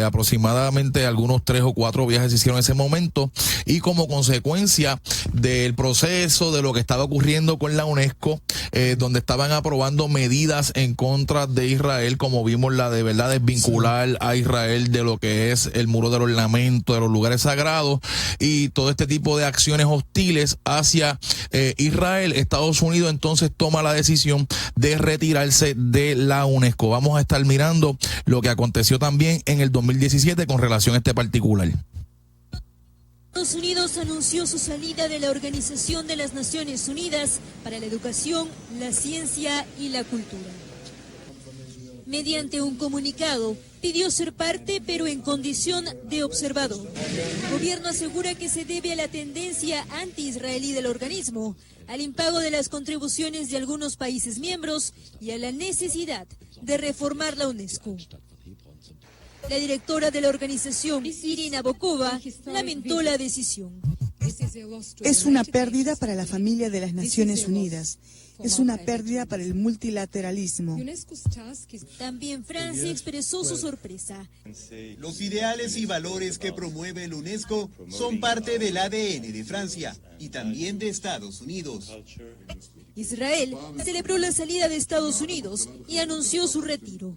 Speaker 1: aproximadamente algunos 3 o 4 viajes se hicieron en ese momento, y como consecuencia del proceso de lo que estaba ocurriendo con la UNESCO, donde estaban aprobando medidas en contra de Israel, como vimos la de, ¿verdad?, desvincular a Israel de lo que es el muro de los lamentos, de los lugares sagrados, y todo este tipo de acciones hostiles hacia Israel. Estados Unidos entonces toma la decisión decisión de retirarse de la UNESCO. Vamos a estar mirando lo que aconteció también en el 2017 con relación a este particular.
Speaker 12: Estados Unidos anunció su salida de la Organización de las Naciones Unidas para la Educación, la Ciencia y la Cultura. Mediante un comunicado, pidió ser parte, pero en condición de observador. El gobierno asegura que se debe a la tendencia anti-israelí del organismo, al impago de las contribuciones de algunos países miembros y a la necesidad de reformar la UNESCO. La directora de la organización, Irina Bokova, lamentó la decisión.
Speaker 13: Es una pérdida para la familia de las Naciones Unidas. Es una pérdida para el multilateralismo.
Speaker 12: También Francia expresó su sorpresa.
Speaker 14: Los ideales y valores que promueve el UNESCO son parte del ADN de Francia y también de Estados Unidos.
Speaker 12: Israel celebró la salida de Estados Unidos y anunció su retiro.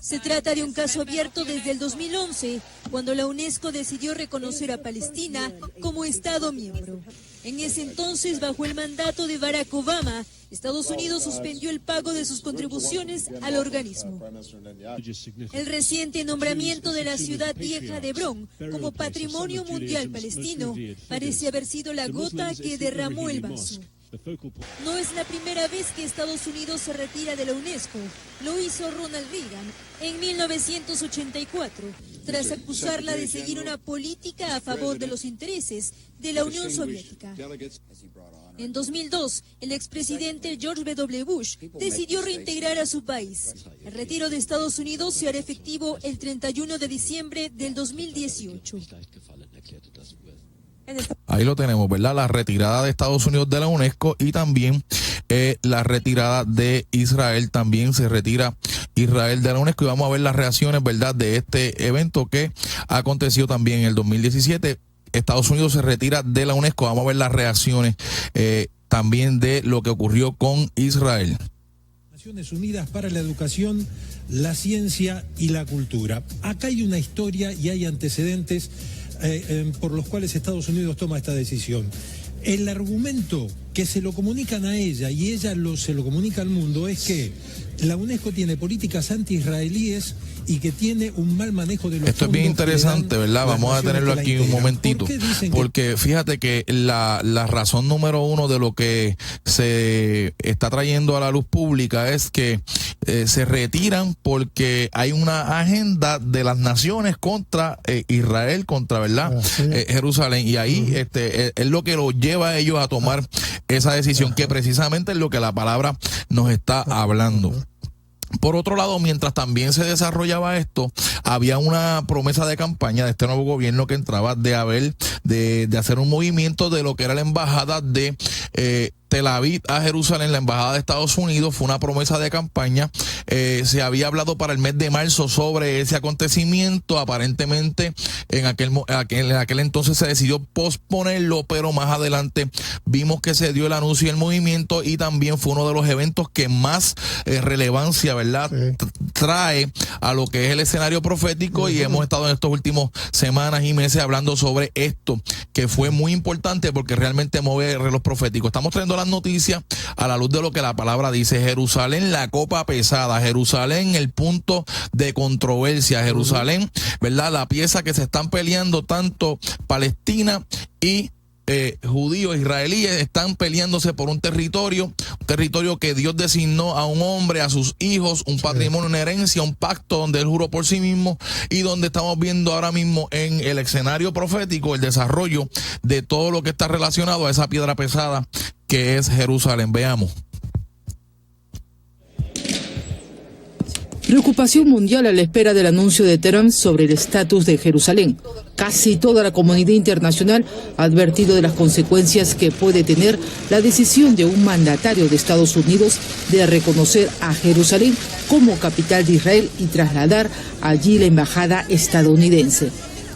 Speaker 12: Se trata de un caso abierto desde el 2011, cuando la UNESCO decidió reconocer a Palestina como Estado miembro. En ese entonces, bajo el mandato de Barack Obama, Estados Unidos suspendió el pago de sus contribuciones al organismo. El reciente nombramiento de la ciudad vieja de Hebrón como Patrimonio Mundial Palestino parece haber sido la gota que derramó el vaso. No es la primera vez que Estados Unidos se retira de la UNESCO. Lo hizo Ronald Reagan en 1984, tras acusarla de seguir una política a favor de los intereses de la Unión Soviética. En 2002, el expresidente George W. Bush decidió reintegrar a su país. El retiro de Estados Unidos se hará efectivo el 31 de diciembre del 2018.
Speaker 1: Ahí lo tenemos, ¿verdad? La retirada de Estados Unidos de la UNESCO y también la retirada de Israel. También se retira Israel de la UNESCO y vamos a ver las reacciones, ¿verdad?, de este evento que aconteció también en el 2017. Estados Unidos se retira de la UNESCO. Vamos a ver las reacciones también de lo que ocurrió con Israel.
Speaker 15: Naciones Unidas para la Educación, la Ciencia y la Cultura. Acá hay una historia y hay antecedentes por los cuales Estados Unidos toma esta decisión. El argumento que se lo comunican a ella y ella se lo comunica al mundo es que la UNESCO tiene políticas anti-israelíes y que tiene un mal manejo de los fondos.
Speaker 1: Esto es bien interesante, ¿verdad? Vamos a tenerlo aquí un momentito. Porque fíjate que la razón número uno de lo que se está trayendo a la luz pública es que se retiran porque hay una agenda de las naciones contra Israel, contra, ¿verdad? Jerusalén. Y ahí es lo que los lleva a ellos a tomar esa decisión, que precisamente es lo que la palabra nos está hablando. Por otro lado, mientras también se desarrollaba esto, había una promesa de campaña de este nuevo gobierno que entraba de hacer un movimiento de lo que era la embajada de Tel Aviv a Jerusalén, la embajada de Estados Unidos. Fue una promesa de campaña. Se había hablado para el mes de marzo sobre ese acontecimiento. Aparentemente en aquel entonces se decidió posponerlo, pero más adelante vimos que se dio el anuncio y el movimiento, y también fue uno de los eventos que más relevancia, ¿verdad?, trae a lo que es el escenario profético. Y hemos estado en estos últimos semanas y meses hablando sobre esto, que fue muy importante porque realmente mueve los proféticos. Estamos trayendo las noticias a la luz de lo que la palabra dice. Jerusalén, la copa pesada. Jerusalén, el punto de controversia. Jerusalén, ¿verdad?, la pieza que se están peleando tanto Palestina y judíos, israelíes, están peleándose por un territorio que Dios designó a un hombre, a sus hijos, un patrimonio, una herencia, un pacto donde él juró por sí mismo, y donde estamos viendo ahora mismo en el escenario profético el desarrollo de todo lo que está relacionado a esa piedra pesada que es Jerusalén. Veamos.
Speaker 16: Preocupación mundial a la espera del anuncio de Trump sobre el estatus de Jerusalén. Casi toda la comunidad internacional ha advertido de las consecuencias que puede tener la decisión de un mandatario de Estados Unidos de reconocer a Jerusalén como capital de Israel y trasladar allí la embajada estadounidense.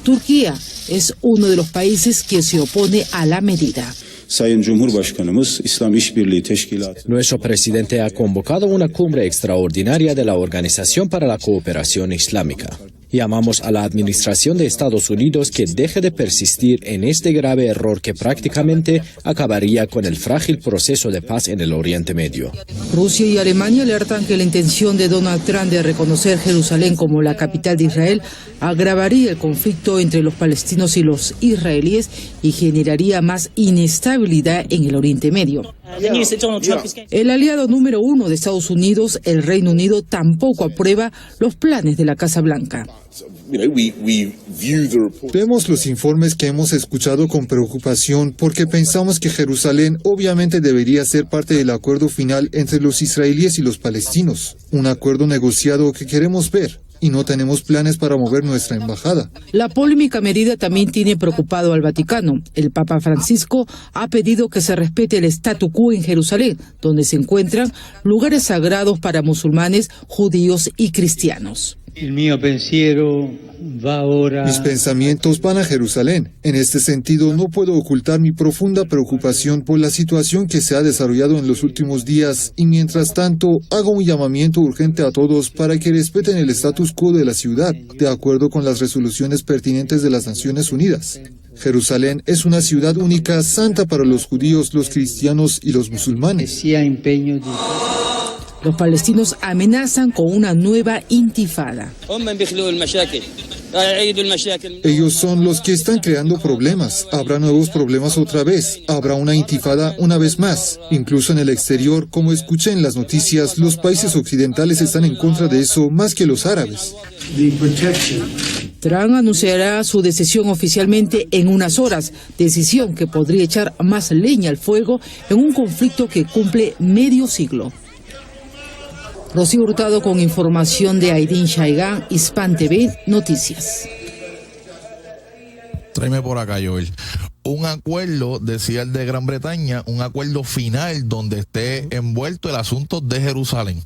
Speaker 16: Turquía es uno de los países que se opone a la medida.
Speaker 17: Nuestro presidente ha convocado una cumbre extraordinaria de la Organización para la Cooperación Islámica Llamamos a la administración de Estados Unidos que deje de persistir en este grave error que prácticamente acabaría con el frágil proceso de paz en el Oriente Medio.
Speaker 16: Rusia y Alemania alertan que la intención de Donald Trump de reconocer Jerusalén como la capital de Israel agravaría el conflicto entre los palestinos y los israelíes y generaría más inestabilidad en el Oriente Medio. El aliado número 1 de Estados Unidos, el Reino Unido, tampoco aprueba los planes de la Casa Blanca.
Speaker 18: Vemos los informes que hemos escuchado con preocupación porque pensamos que Jerusalén obviamente debería ser parte del acuerdo final entre los israelíes y los palestinos, un acuerdo negociado que queremos ver. Y no tenemos planes para mover nuestra embajada.
Speaker 16: La polémica medida también tiene preocupado al Vaticano. El Papa Francisco ha pedido que se respete el statu quo en Jerusalén, donde se encuentran lugares sagrados para musulmanes, judíos y cristianos.
Speaker 18: Mis pensamientos van a Jerusalén. En este sentido, no puedo ocultar mi profunda preocupación por la situación que se ha desarrollado en los últimos días y mientras tanto hago un llamamiento urgente a todos para que respeten el status quo de la ciudad, de acuerdo con las resoluciones pertinentes de las Naciones Unidas. Jerusalén es una ciudad única, santa para los judíos, los cristianos y los musulmanes.
Speaker 16: Los palestinos amenazan con una nueva intifada.
Speaker 18: Ellos son los que están creando problemas. Habrá nuevos problemas otra vez. Habrá una intifada una vez más. Incluso en el exterior, como escuché en las noticias, los países occidentales están en contra de eso más que los árabes.
Speaker 16: Trump anunciará su decisión oficialmente en unas horas, decisión que podría echar más leña al fuego en un conflicto que cumple medio siglo. Rocío Hurtado con información de Aidín Shaigán, Hispan TV, Noticias.
Speaker 1: Tráeme por acá, Joel. Un acuerdo, decía el de Gran Bretaña, un acuerdo final donde esté envuelto el asunto de Jerusalén.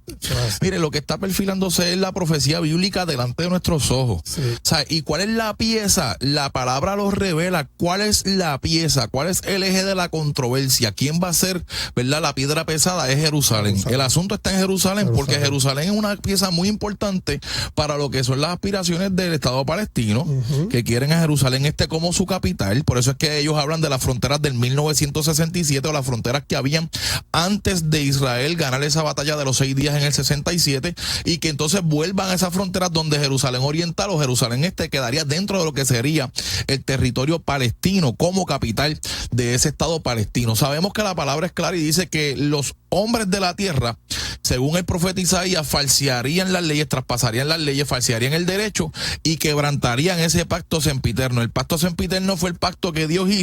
Speaker 1: Mire, lo que está perfilándose es la profecía bíblica delante de nuestros ojos. Sí. O sea, ¿y cuál es la pieza? La palabra lo revela. ¿Cuál es la pieza? ¿Cuál es el eje de la controversia? ¿Quién va a ser, verdad, la piedra pesada? Es Jerusalén. El asunto está en Jerusalén porque Jerusalén es una pieza muy importante para lo que son las aspiraciones del Estado palestino, que quieren a Jerusalén como su capital. Por eso es que ellos hablan de las fronteras del 1967 o las fronteras que habían antes de Israel ganar esa batalla de los 6 días en el 67 y que entonces vuelvan a esas fronteras donde Jerusalén Oriental o Jerusalén Este quedaría dentro de lo que sería el territorio palestino como capital de ese Estado palestino. Sabemos que la palabra es clara y dice que los hombres de la tierra, según el profeta Isaías, falsearían las leyes, traspasarían las leyes, falsearían el derecho y quebrantarían ese pacto sempiterno. El pacto sempiterno fue el pacto que Dios hizo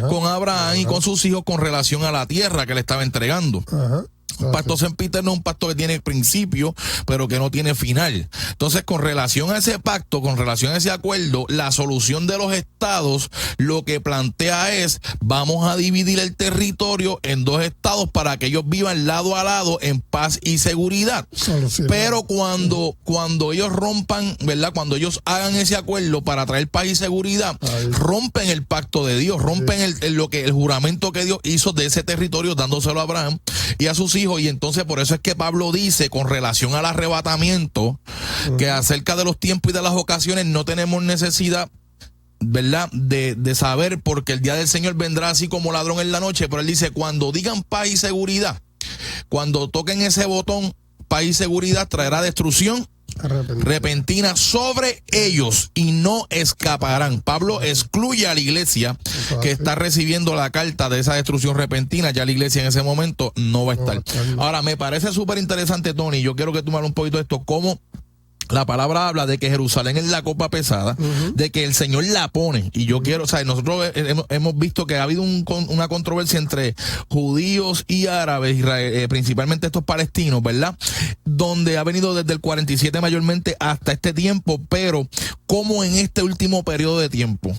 Speaker 1: con Abraham y con sus hijos con relación a la tierra que le estaba entregando. Un pacto sempiterno es un pacto que tiene principio, pero que no tiene final. Entonces, con relación a ese pacto, con relación a ese acuerdo, la solución de los estados lo que plantea es, vamos a dividir el territorio en 2 estados para que ellos vivan lado a lado en paz y seguridad. Pero cuando ellos rompan, ¿verdad? Cuando ellos hagan ese acuerdo para traer paz y seguridad, rompen el pacto de Dios, rompen el juramento que Dios hizo de ese territorio dándoselo a Abraham y a sus hijos. Y entonces por eso es que Pablo dice con relación al arrebatamiento que acerca de los tiempos y de las ocasiones no tenemos necesidad, ¿verdad?, de saber, porque el día del Señor vendrá así como ladrón en la noche. Pero él dice, cuando digan paz y seguridad, cuando toquen ese botón paz y seguridad, traerá destrucción repentina sobre ellos y no escaparán. Pablo excluye a la iglesia que está recibiendo la carta de esa destrucción repentina. Ya la iglesia en ese momento no va a estar. Ahora, me parece súper interesante, Tony, yo quiero que tú me hables un poquito de esto, cómo la palabra habla de que Jerusalén es la copa pesada, de que el Señor la pone. Y yo quiero, o sea, nosotros hemos visto que ha habido una controversia entre judíos y árabes, principalmente estos palestinos, ¿verdad? Donde ha venido desde el 47 mayormente hasta este tiempo, pero como en este último periodo de tiempo,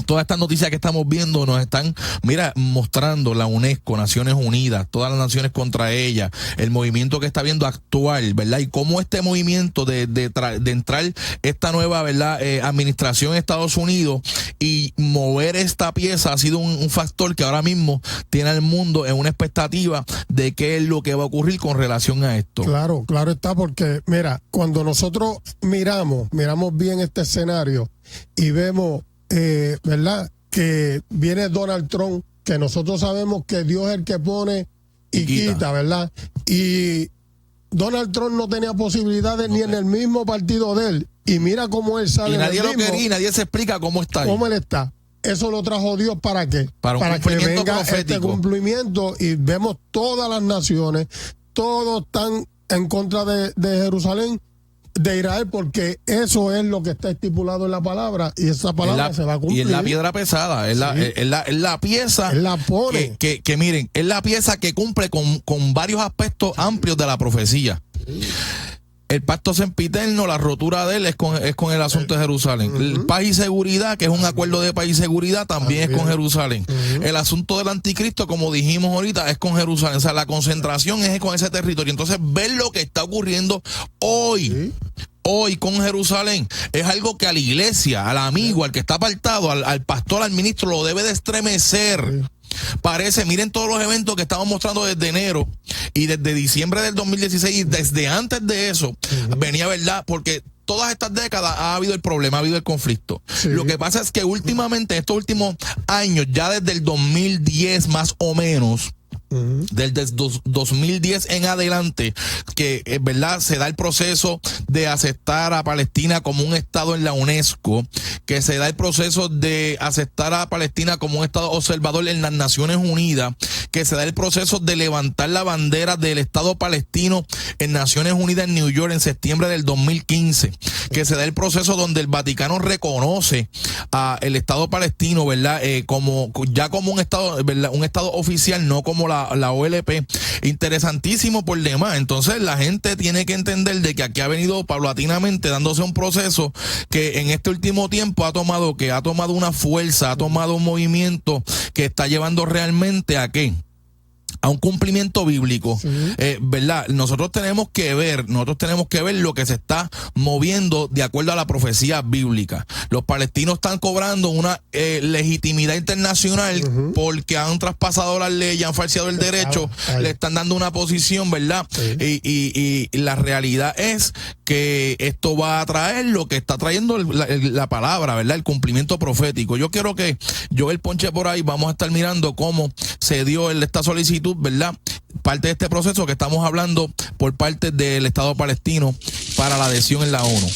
Speaker 1: todas estas noticias que estamos viendo nos están, mira, mostrando la UNESCO, Naciones Unidas, todas las naciones contra ella, el movimiento que está viendo actual, ¿verdad? Y cómo este movimiento de entrar esta nueva, ¿verdad? Administración en Estados Unidos y mover esta pieza ha sido un factor que ahora mismo tiene al mundo en una expectativa de qué es lo que va a ocurrir con relación a esto.
Speaker 2: Claro está, porque mira, cuando nosotros miramos bien este escenario y vemos, ¿verdad?, que viene Donald Trump, que nosotros sabemos que Dios es el que pone y quita, ¿verdad? Y Donald Trump no tenía posibilidades ni en el mismo partido de él. Y mira cómo él sale.
Speaker 1: Y nadie
Speaker 2: lo
Speaker 1: quería, y nadie se explica cómo está ahí.
Speaker 2: ¿Cómo él está? Eso lo trajo Dios, ¿para qué? Para que venga este cumplimiento, y vemos todas las naciones, todos están en contra de Jerusalén, de Israel, porque eso es lo que está estipulado en la palabra, y esa palabra se va a cumplir.
Speaker 1: Y es la piedra pesada, es la pieza que miren, es la pieza que cumple con varios aspectos amplios de la profecía. El pacto sempiterno, la rotura de él es con el asunto de Jerusalén. El paz y seguridad, que es un acuerdo de paz y seguridad, también es con Jerusalén. El asunto del anticristo, como dijimos ahorita, es con Jerusalén. O sea, la concentración es con ese territorio. Entonces, ver lo que está ocurriendo hoy con Jerusalén es algo que a la iglesia, al amigo, al que está apartado, al pastor, al ministro, lo debe de estremecer. Parece, miren todos los eventos que estamos mostrando desde enero y desde diciembre del 2016 y desde antes de eso, venía, ¿verdad? Porque todas estas décadas ha habido el problema, ha habido el conflicto. Lo que pasa es que últimamente, estos últimos años, ya desde el 2010 más o menos, desde 2010 en adelante, que verdad se da el proceso de aceptar a Palestina como un estado en la UNESCO, que se da el proceso de aceptar a Palestina como un estado observador en las Naciones Unidas, que se da el proceso de levantar la bandera del estado palestino en Naciones Unidas en New York en septiembre del 2015, que se da el proceso donde el Vaticano reconoce a el estado palestino, verdad, como un estado, ¿verdad?, un estado oficial, no como la OLP. Interesantísimo por demás. Entonces la gente tiene que entender de que aquí ha venido paulatinamente dándose un proceso que en este último tiempo ha tomado una fuerza, ha tomado un movimiento que está llevando realmente a ¿qué? A un cumplimiento bíblico, ¿verdad? Nosotros tenemos que ver lo que se está moviendo de acuerdo a la profecía bíblica. Los palestinos están cobrando una legitimidad internacional porque han traspasado las leyes, han falseado el derecho, le están dando una posición, ¿verdad? Y la realidad es que esto va a traer lo que está trayendo la palabra, ¿verdad? El cumplimiento profético. Yo quiero que Joel ponche por ahí, vamos a estar mirando cómo se dio esta solicitud, ¿verdad? Parte de este proceso que estamos hablando por parte del Estado palestino para la adhesión en la ONU.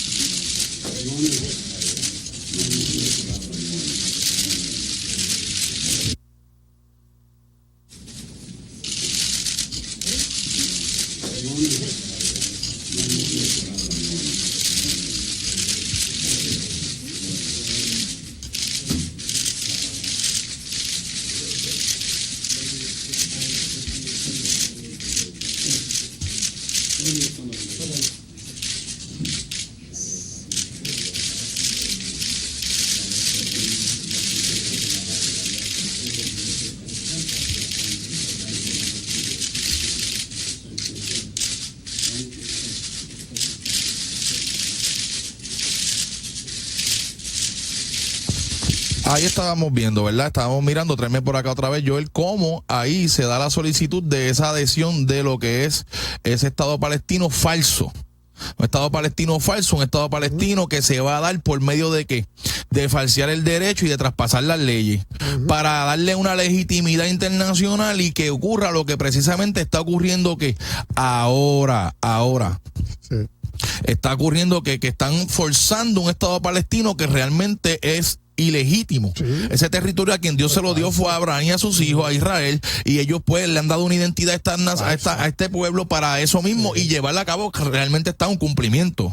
Speaker 1: Ahí estábamos viendo, ¿verdad? Estábamos mirando, tráeme por acá otra vez, Joel, cómo ahí se da la solicitud de esa adhesión de lo que es ese Estado palestino falso. Un Estado palestino falso, un Estado palestino que se va a dar por medio de ¿qué? De falsear el derecho y de traspasar las leyes, para darle una legitimidad internacional y que ocurra lo que precisamente está ocurriendo que ahora. Está ocurriendo que están forzando un Estado palestino que realmente es ilegítimo. Ese territorio a quien Dios se lo dio fue a Abraham y a sus hijos, a Israel, y ellos pues le han dado una identidad a este pueblo para eso mismo y llevarla a cabo, que realmente está un cumplimiento.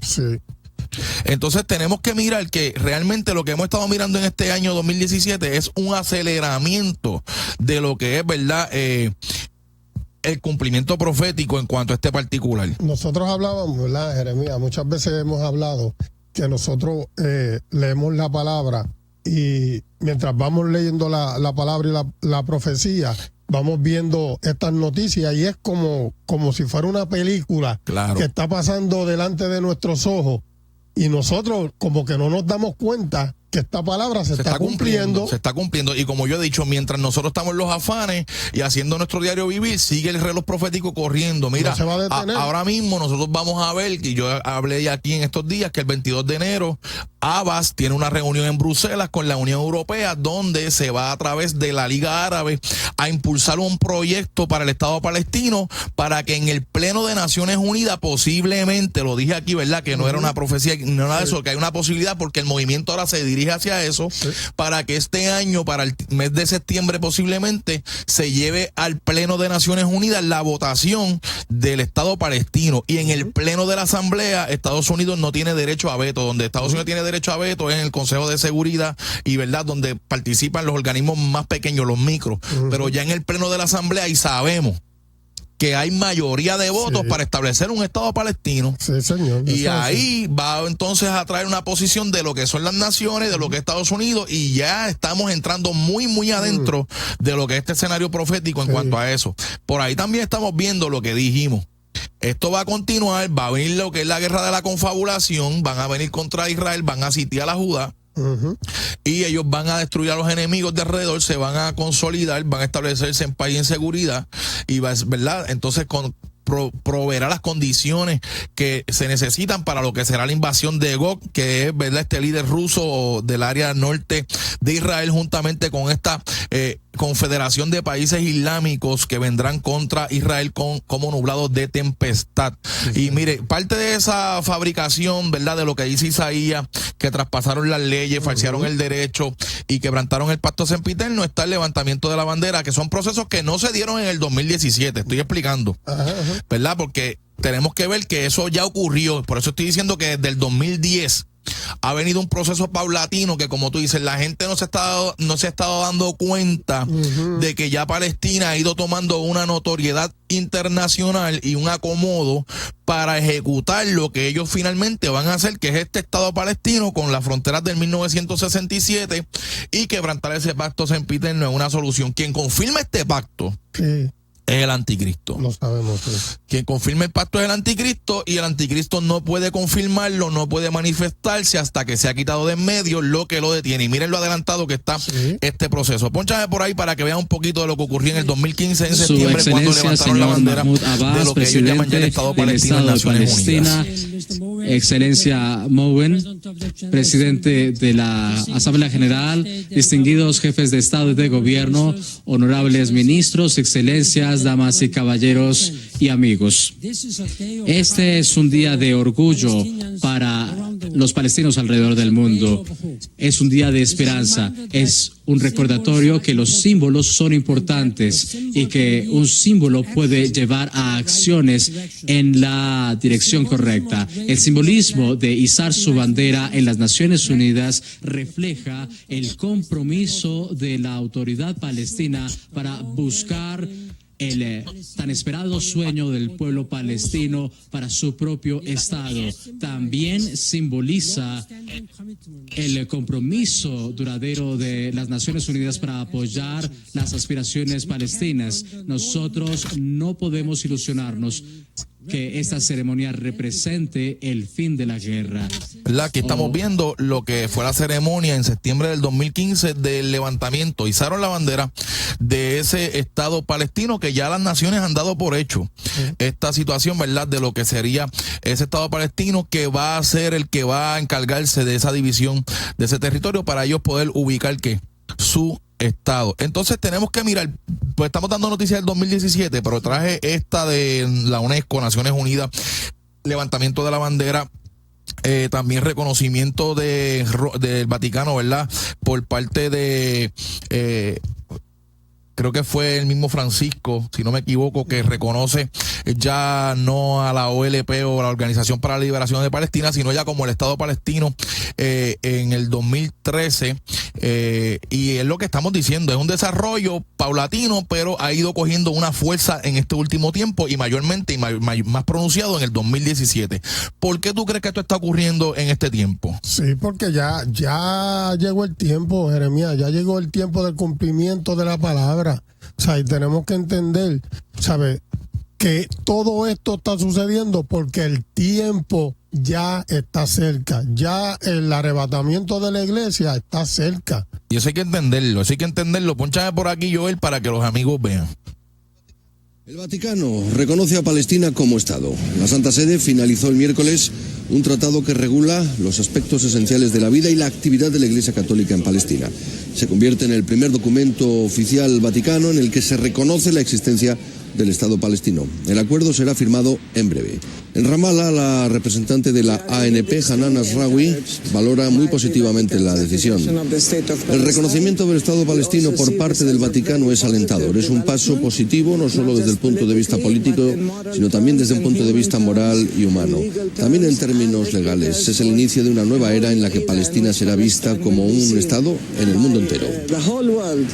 Speaker 1: Entonces tenemos que mirar que realmente lo que hemos estado mirando en este año 2017 es un aceleramiento de lo que es, ¿verdad?, el cumplimiento profético en cuanto a este particular.
Speaker 2: Nosotros hablábamos, ¿verdad, Jeremías? Muchas veces hemos hablado que nosotros leemos la palabra y mientras vamos leyendo la palabra y la profecía, vamos viendo estas noticias y es como si fuera una película que está pasando delante de nuestros ojos y nosotros como que no nos damos cuenta que esta palabra se está cumpliendo.
Speaker 1: Se está cumpliendo. Y como yo he dicho, mientras nosotros estamos en los afanes y haciendo nuestro diario vivir, sigue el reloj profético corriendo. Mira,
Speaker 2: no se va a detener.
Speaker 1: Ahora mismo nosotros vamos a ver, que yo hablé ya aquí en estos días, que el 22 de enero Abbas tiene una reunión en Bruselas con la Unión Europea donde se va a través de la Liga Árabe a impulsar un proyecto para el Estado palestino para que en el Pleno de Naciones Unidas posiblemente, lo dije aquí, ¿verdad? Que no era una profecía, no era eso, que hay una posibilidad porque el movimiento ahora se dirige hacia eso, para que este año, para el mes de septiembre posiblemente, se lleve al Pleno de Naciones Unidas la votación del Estado palestino. Y en el Pleno de la Asamblea, Estados Unidos no tiene derecho a veto. Donde Estados Unidos tiene derecho a veto es en el Consejo de Seguridad y, ¿verdad?, donde participan los organismos más pequeños, los micros. Pero ya en el Pleno de la Asamblea, y sabemos que hay mayoría de votos para establecer un Estado palestino.
Speaker 2: Sí, señor.
Speaker 1: Y ahí va entonces a traer una posición de lo que son las naciones, de lo que es Estados Unidos, y ya estamos entrando muy, muy adentro de lo que es este escenario profético en cuanto a eso. Por ahí también estamos viendo lo que dijimos. Esto va a continuar, va a venir lo que es la guerra de la confabulación, van a venir contra Israel, van a sitiar a Judá. Y ellos van a destruir a los enemigos de alrededor, se van a consolidar, van a establecerse en paz y en seguridad, y ¿verdad? Entonces proveerá las condiciones que se necesitan para lo que será la invasión de Gog, que es, ¿verdad?, este líder ruso del área norte de Israel, juntamente con esta confederación de países islámicos que vendrán contra Israel como nublados de tempestad. Y mire, parte de esa fabricación, ¿verdad?, de lo que dice Isaías, que traspasaron las leyes, falsearon el derecho y quebrantaron el pacto sempiterno, está el levantamiento de la bandera, que son procesos que no se dieron en el 2017, estoy explicando, ¿verdad? Porque tenemos que ver que eso ya ocurrió, por eso estoy diciendo que desde el 2010 ha venido un proceso paulatino que, como tú dices, la gente no se ha estado dando cuenta de que ya Palestina ha ido tomando una notoriedad internacional y un acomodo para ejecutar lo que ellos finalmente van a hacer, que es este Estado palestino con las fronteras del 1967, y quebrantar ese pacto sempiterno es una solución. Quien confirma este pacto es el anticristo.
Speaker 2: Lo sabemos.
Speaker 1: Quien confirma el pacto es el anticristo, y el anticristo no puede confirmarlo, no puede manifestarse hasta que se ha quitado de en medio lo que lo detiene. Y miren lo adelantado que está este proceso. Pónchame por ahí para que vean un poquito de lo que ocurrió en el 2015 en septiembre, cuando levantaron la bandera
Speaker 19: Abbas,
Speaker 1: de lo que ellos llaman ya el Estado palestino en Naciones Unidas.
Speaker 19: Excelencia Mowen, presidente de la Asamblea General, distinguidos jefes de Estado y de Gobierno, honorables ministros, excelencias, damas y caballeros y amigos. Este es un día de orgullo para los palestinos alrededor del mundo. Es un día de esperanza. Es un recordatorio que los símbolos son importantes y que un símbolo puede llevar a acciones en la dirección correcta. El simbolismo de izar su bandera en las Naciones Unidas refleja el compromiso de la autoridad palestina para buscar el tan esperado sueño del pueblo palestino para su propio Estado. También simboliza el compromiso duradero de las Naciones Unidas para apoyar las aspiraciones palestinas. Nosotros no podemos ilusionarnos que esta ceremonia represente el fin de la guerra.
Speaker 1: Aquí estamos viendo lo que fue la ceremonia en septiembre del 2015 del levantamiento. Izaron la bandera de ese Estado palestino que ya las naciones han dado por hecho. Esta situación, ¿verdad?, de lo que sería ese Estado palestino, que va a ser el que va a encargarse de esa división de ese territorio para ellos poder ubicar su Estado. Entonces tenemos que mirar, pues estamos dando noticias del 2017, pero traje esta de la UNESCO, Naciones Unidas, levantamiento de la bandera, también reconocimiento del Vaticano, ¿verdad?, por parte de creo que fue el mismo Francisco, si no me equivoco, que reconoce ya no a la OLP o la Organización para la Liberación de Palestina, sino ya como el Estado palestino en el 2013, y es lo que estamos diciendo, es un desarrollo paulatino, pero ha ido cogiendo una fuerza en este último tiempo y mayormente y más pronunciado en el 2017. ¿Por qué tú crees que esto está ocurriendo en este tiempo?
Speaker 2: Sí, porque ya llegó el tiempo, Jeremías, ya llegó el tiempo del cumplimiento de la palabra. O sea, y tenemos que entender, ¿sabes?, que todo esto está sucediendo porque el tiempo ya está cerca, ya el arrebatamiento de la iglesia está cerca.
Speaker 1: Y eso hay que entenderlo, Pónchame por aquí, Joel, para que los amigos vean.
Speaker 20: El Vaticano reconoce a Palestina como Estado. La Santa Sede finalizó el miércoles un tratado que regula los aspectos esenciales de la vida y la actividad de la Iglesia Católica en Palestina. Se convierte en el primer documento oficial vaticano en el que se reconoce la existencia del Estado palestino. El acuerdo será firmado en breve. En Ramallah, la representante de la ANP, Hanan Asraoui, valora muy positivamente la decisión. El reconocimiento del Estado palestino por parte del Vaticano es alentador. Es un paso positivo no solo desde el punto de vista político, sino también desde el punto de vista moral y humano. También en términos legales. Es el inicio de una nueva era en la que Palestina será vista como un Estado en el mundo entero.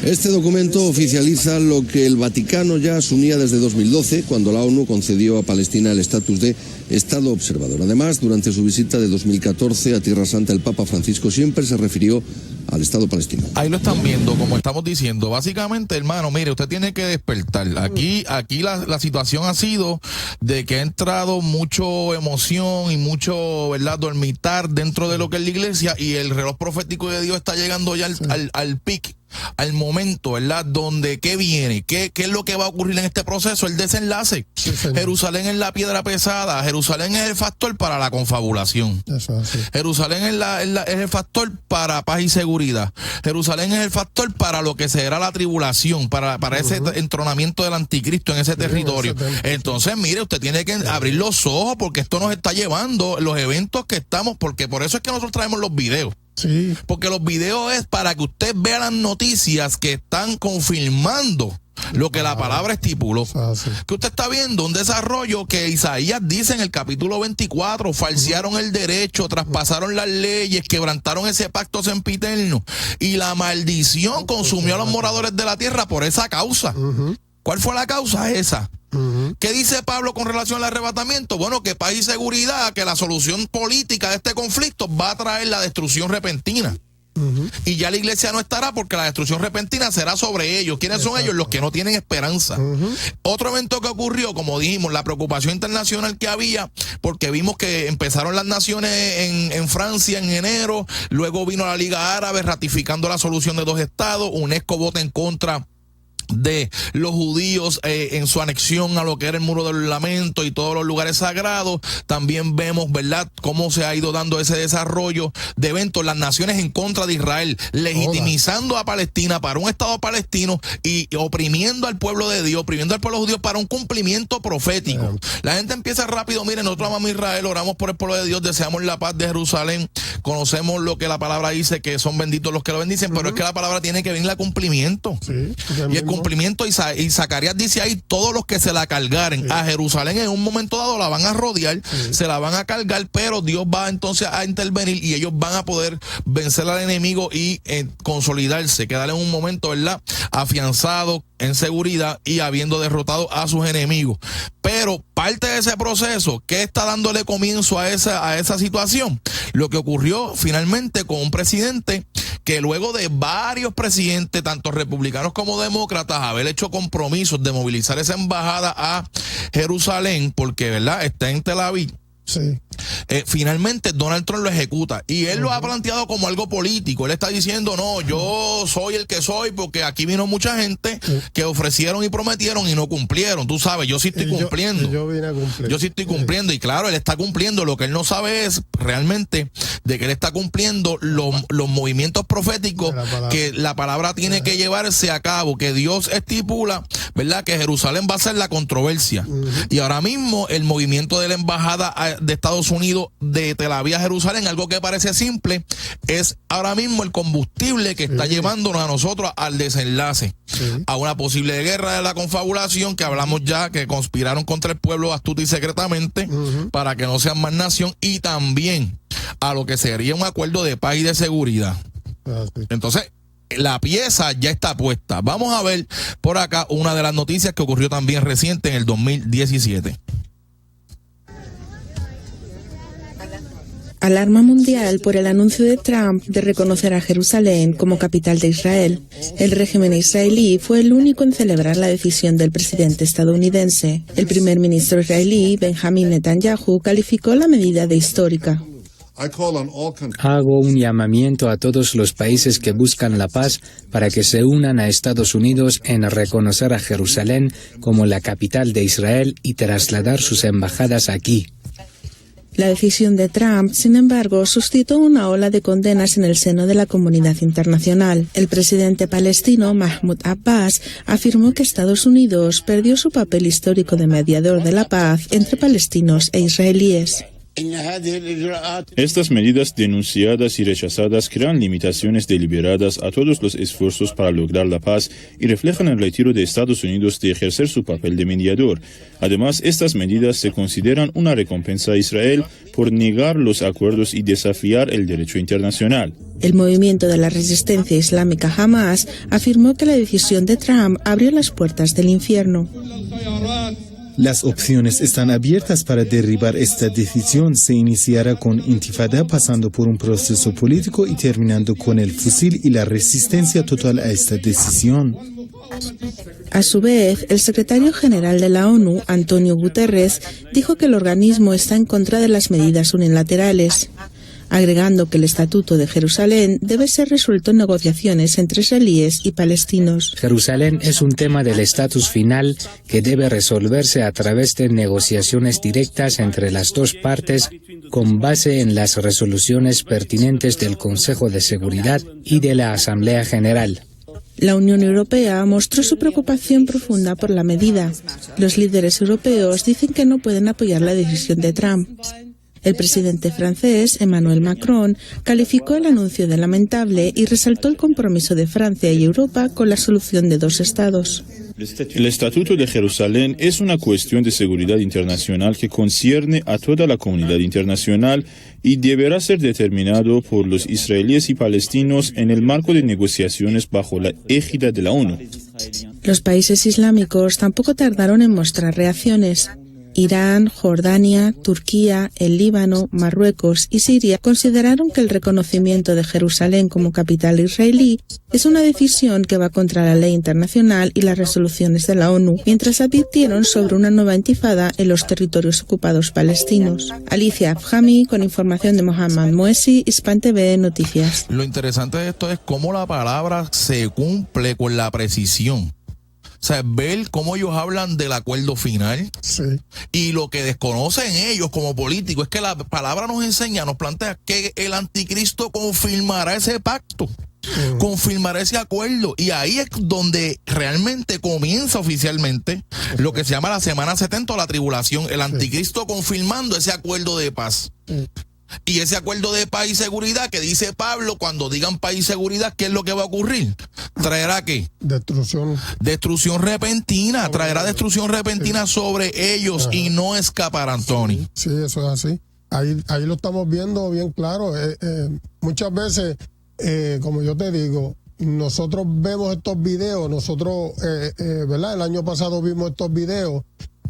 Speaker 20: Este documento oficializa lo que el Vaticano ya asumía desde 2012, cuando la ONU concedió a Palestina el estatus de Estado observador. Además, durante su visita de 2014 a Tierra Santa, el Papa Francisco siempre se refirió al Estado palestino.
Speaker 1: Ahí lo están viendo, como estamos diciendo. Básicamente, hermano, mire, usted tiene que despertar. Aquí la situación ha sido de que ha entrado mucho emoción y mucho, ¿verdad?, dormitar dentro de lo que es la iglesia, y el reloj profético de Dios está llegando ya al pic, al momento, ¿verdad?, donde ¿qué viene? ¿Qué es lo que va a ocurrir en este proceso? El desenlace. Sí, Jerusalén es la piedra pesada. Jerusalén es el factor para la confabulación. Jerusalén es el factor para paz y seguridad. Jerusalén es el factor para lo que será la tribulación, para ese entronamiento del anticristo en ese territorio. Entonces, mire, usted tiene que abrir los ojos, porque esto nos está llevando los eventos que estamos, porque por eso es que nosotros traemos los videos.
Speaker 2: Sí.
Speaker 1: Porque los videos es para que usted vea las noticias que están confirmando lo que la palabra estipuló. Que usted está viendo un desarrollo que Isaías dice en el capítulo 24, falsearon el derecho, traspasaron las leyes, quebrantaron ese pacto sempiterno, y la maldición consumió a los moradores de la tierra por esa causa. ¿Cuál fue la causa? Esa. ¿Qué dice Pablo con relación al arrebatamiento? Bueno, que paz y seguridad, que la solución política de este conflicto va a traer la destrucción repentina. Y ya la iglesia no estará, porque la destrucción repentina será sobre ellos. ¿Quiénes son ellos? Los que no tienen esperanza. Otro evento que ocurrió, como dijimos, la preocupación internacional que había, porque vimos que empezaron las naciones en Francia en enero, luego vino la Liga Árabe ratificando la solución de 2 estados, UNESCO vota en contra de los judíos en su anexión a lo que era el Muro del Lamento y todos los lugares sagrados. También vemos, ¿verdad?, cómo se ha ido dando ese desarrollo de eventos, las naciones en contra de Israel, legitimizando a Palestina para un Estado palestino y oprimiendo al pueblo de Dios, oprimiendo al pueblo judío para un cumplimiento profético. La gente empieza rápido, miren, nosotros amamos a Israel, oramos por el pueblo de Dios, deseamos la paz de Jerusalén, conocemos lo que la palabra dice, que son benditos los que lo bendicen, pero es que la palabra tiene que venir a cumplimiento. Y el cumplimiento, y Zacarías dice ahí, todos los que se la cargaren a Jerusalén en un momento dado la van a rodear, se la van a cargar, pero Dios va entonces a intervenir y ellos van a poder vencer al enemigo y consolidarse, quedar en un momento, ¿verdad?, afianzado en seguridad y habiendo derrotado a sus enemigos. Pero parte de ese proceso, ¿qué está dándole comienzo a esa situación? Lo que ocurrió finalmente con un presidente que luego de varios presidentes, tanto republicanos como demócratas, haber hecho compromisos de movilizar esa embajada a Jerusalén, porque, ¿verdad?, está en Tel Aviv. Finalmente Donald Trump lo ejecuta, y él lo ha planteado como algo político. Él está diciendo, no, yo soy el que soy, porque aquí vino mucha gente que ofrecieron y prometieron y no cumplieron. Tú sabes, yo sí estoy cumpliendo. Yo sí estoy cumpliendo, y claro, él está cumpliendo. Lo que él no sabe es realmente de que él está cumpliendo los movimientos proféticos que la palabra tiene que llevarse a cabo, que Dios estipula, ¿verdad?, que Jerusalén va a ser la controversia. Y ahora mismo el movimiento de la embajada de Estados Unidos rápido de Tel Aviv a Jerusalén, algo que parece simple, es ahora mismo el combustible que está llevándonos a nosotros al desenlace, a una posible guerra de la confabulación que hablamos ya, que conspiraron contra el pueblo astuta y secretamente para que no sean más nación, y también a lo que sería un acuerdo de paz y de seguridad. Entonces, la pieza ya está puesta. Vamos a ver por acá una de las noticias que ocurrió también reciente en el 2017.
Speaker 21: Alarma mundial por el anuncio de Trump de reconocer a Jerusalén como capital de Israel. El régimen israelí fue el único en celebrar la decisión del presidente estadounidense. El primer ministro israelí, Benjamin Netanyahu, calificó la medida de histórica.
Speaker 22: Hago un llamamiento a todos los países que buscan la paz para que se unan a Estados Unidos en reconocer a Jerusalén como la capital de Israel y trasladar sus embajadas aquí.
Speaker 21: La decisión de Trump, sin embargo, suscitó una ola de condenas en el seno de la comunidad internacional. El presidente palestino Mahmoud Abbas afirmó que Estados Unidos perdió su papel histórico de mediador de la paz entre palestinos e israelíes.
Speaker 23: Estas medidas denunciadas y rechazadas crean limitaciones deliberadas a todos los esfuerzos para lograr la paz y reflejan el retiro de Estados Unidos de ejercer su papel de mediador. Además, estas medidas se consideran una recompensa a Israel por negar los acuerdos y desafiar el derecho internacional.
Speaker 21: El movimiento de la resistencia islámica Hamas afirmó que la decisión de Trump abrió las puertas del infierno.
Speaker 24: Las opciones están abiertas para derribar esta decisión. Se iniciará con intifada, pasando por un proceso político y terminando con el fusil y la resistencia total a esta decisión.
Speaker 21: A su vez, el secretario general de la ONU, Antonio Guterres, dijo que el organismo está en contra de las medidas unilaterales, agregando que el Estatuto de Jerusalén debe ser resuelto en negociaciones entre israelíes y palestinos.
Speaker 22: Jerusalén es un tema del estatus final que debe resolverse a través de negociaciones directas entre las dos partes con base en las resoluciones pertinentes del Consejo de Seguridad y de la Asamblea General.
Speaker 21: La Unión Europea mostró su preocupación profunda por la medida. Los líderes europeos dicen que no pueden apoyar la decisión de Trump. El presidente francés, Emmanuel Macron, calificó el anuncio de lamentable y resaltó el compromiso de Francia y Europa con la solución de dos estados.
Speaker 23: El Estatuto de Jerusalén es una cuestión de seguridad internacional que concierne a toda la comunidad internacional y deberá ser determinado por los israelíes y palestinos en el marco de negociaciones bajo la égida de la ONU.
Speaker 21: Los países islámicos tampoco tardaron en mostrar reacciones. Irán, Jordania, Turquía, el Líbano, Marruecos y Siria consideraron que el reconocimiento de Jerusalén como capital israelí es una decisión que va contra la ley internacional y las resoluciones de la ONU, mientras advirtieron sobre una nueva intifada en los territorios ocupados palestinos. Alicia Afhami, con información de Mohammad Moesi, Hispan TV Noticias.
Speaker 1: Lo interesante de esto es cómo la palabra se cumple con la precisión. O sea, ver cómo ellos hablan del acuerdo final y lo que desconocen ellos como políticos es que la palabra nos enseña, nos plantea que el anticristo confirmará ese pacto, confirmará ese acuerdo, y ahí es donde realmente comienza oficialmente lo que se llama la semana 70 o la tribulación, el anticristo confirmando ese acuerdo de paz. Y ese acuerdo de paz y seguridad que dice Pablo, cuando digan paz y seguridad, ¿qué es lo que va a ocurrir? ¿Traerá qué? Destrucción repentina, traerá destrucción repentina sobre ellos y no escaparán, Tony.
Speaker 2: Sí, eso es así. Ahí lo estamos viendo bien claro. Muchas veces, como yo te digo, nosotros vemos estos videos, ¿verdad? El año pasado vimos estos videos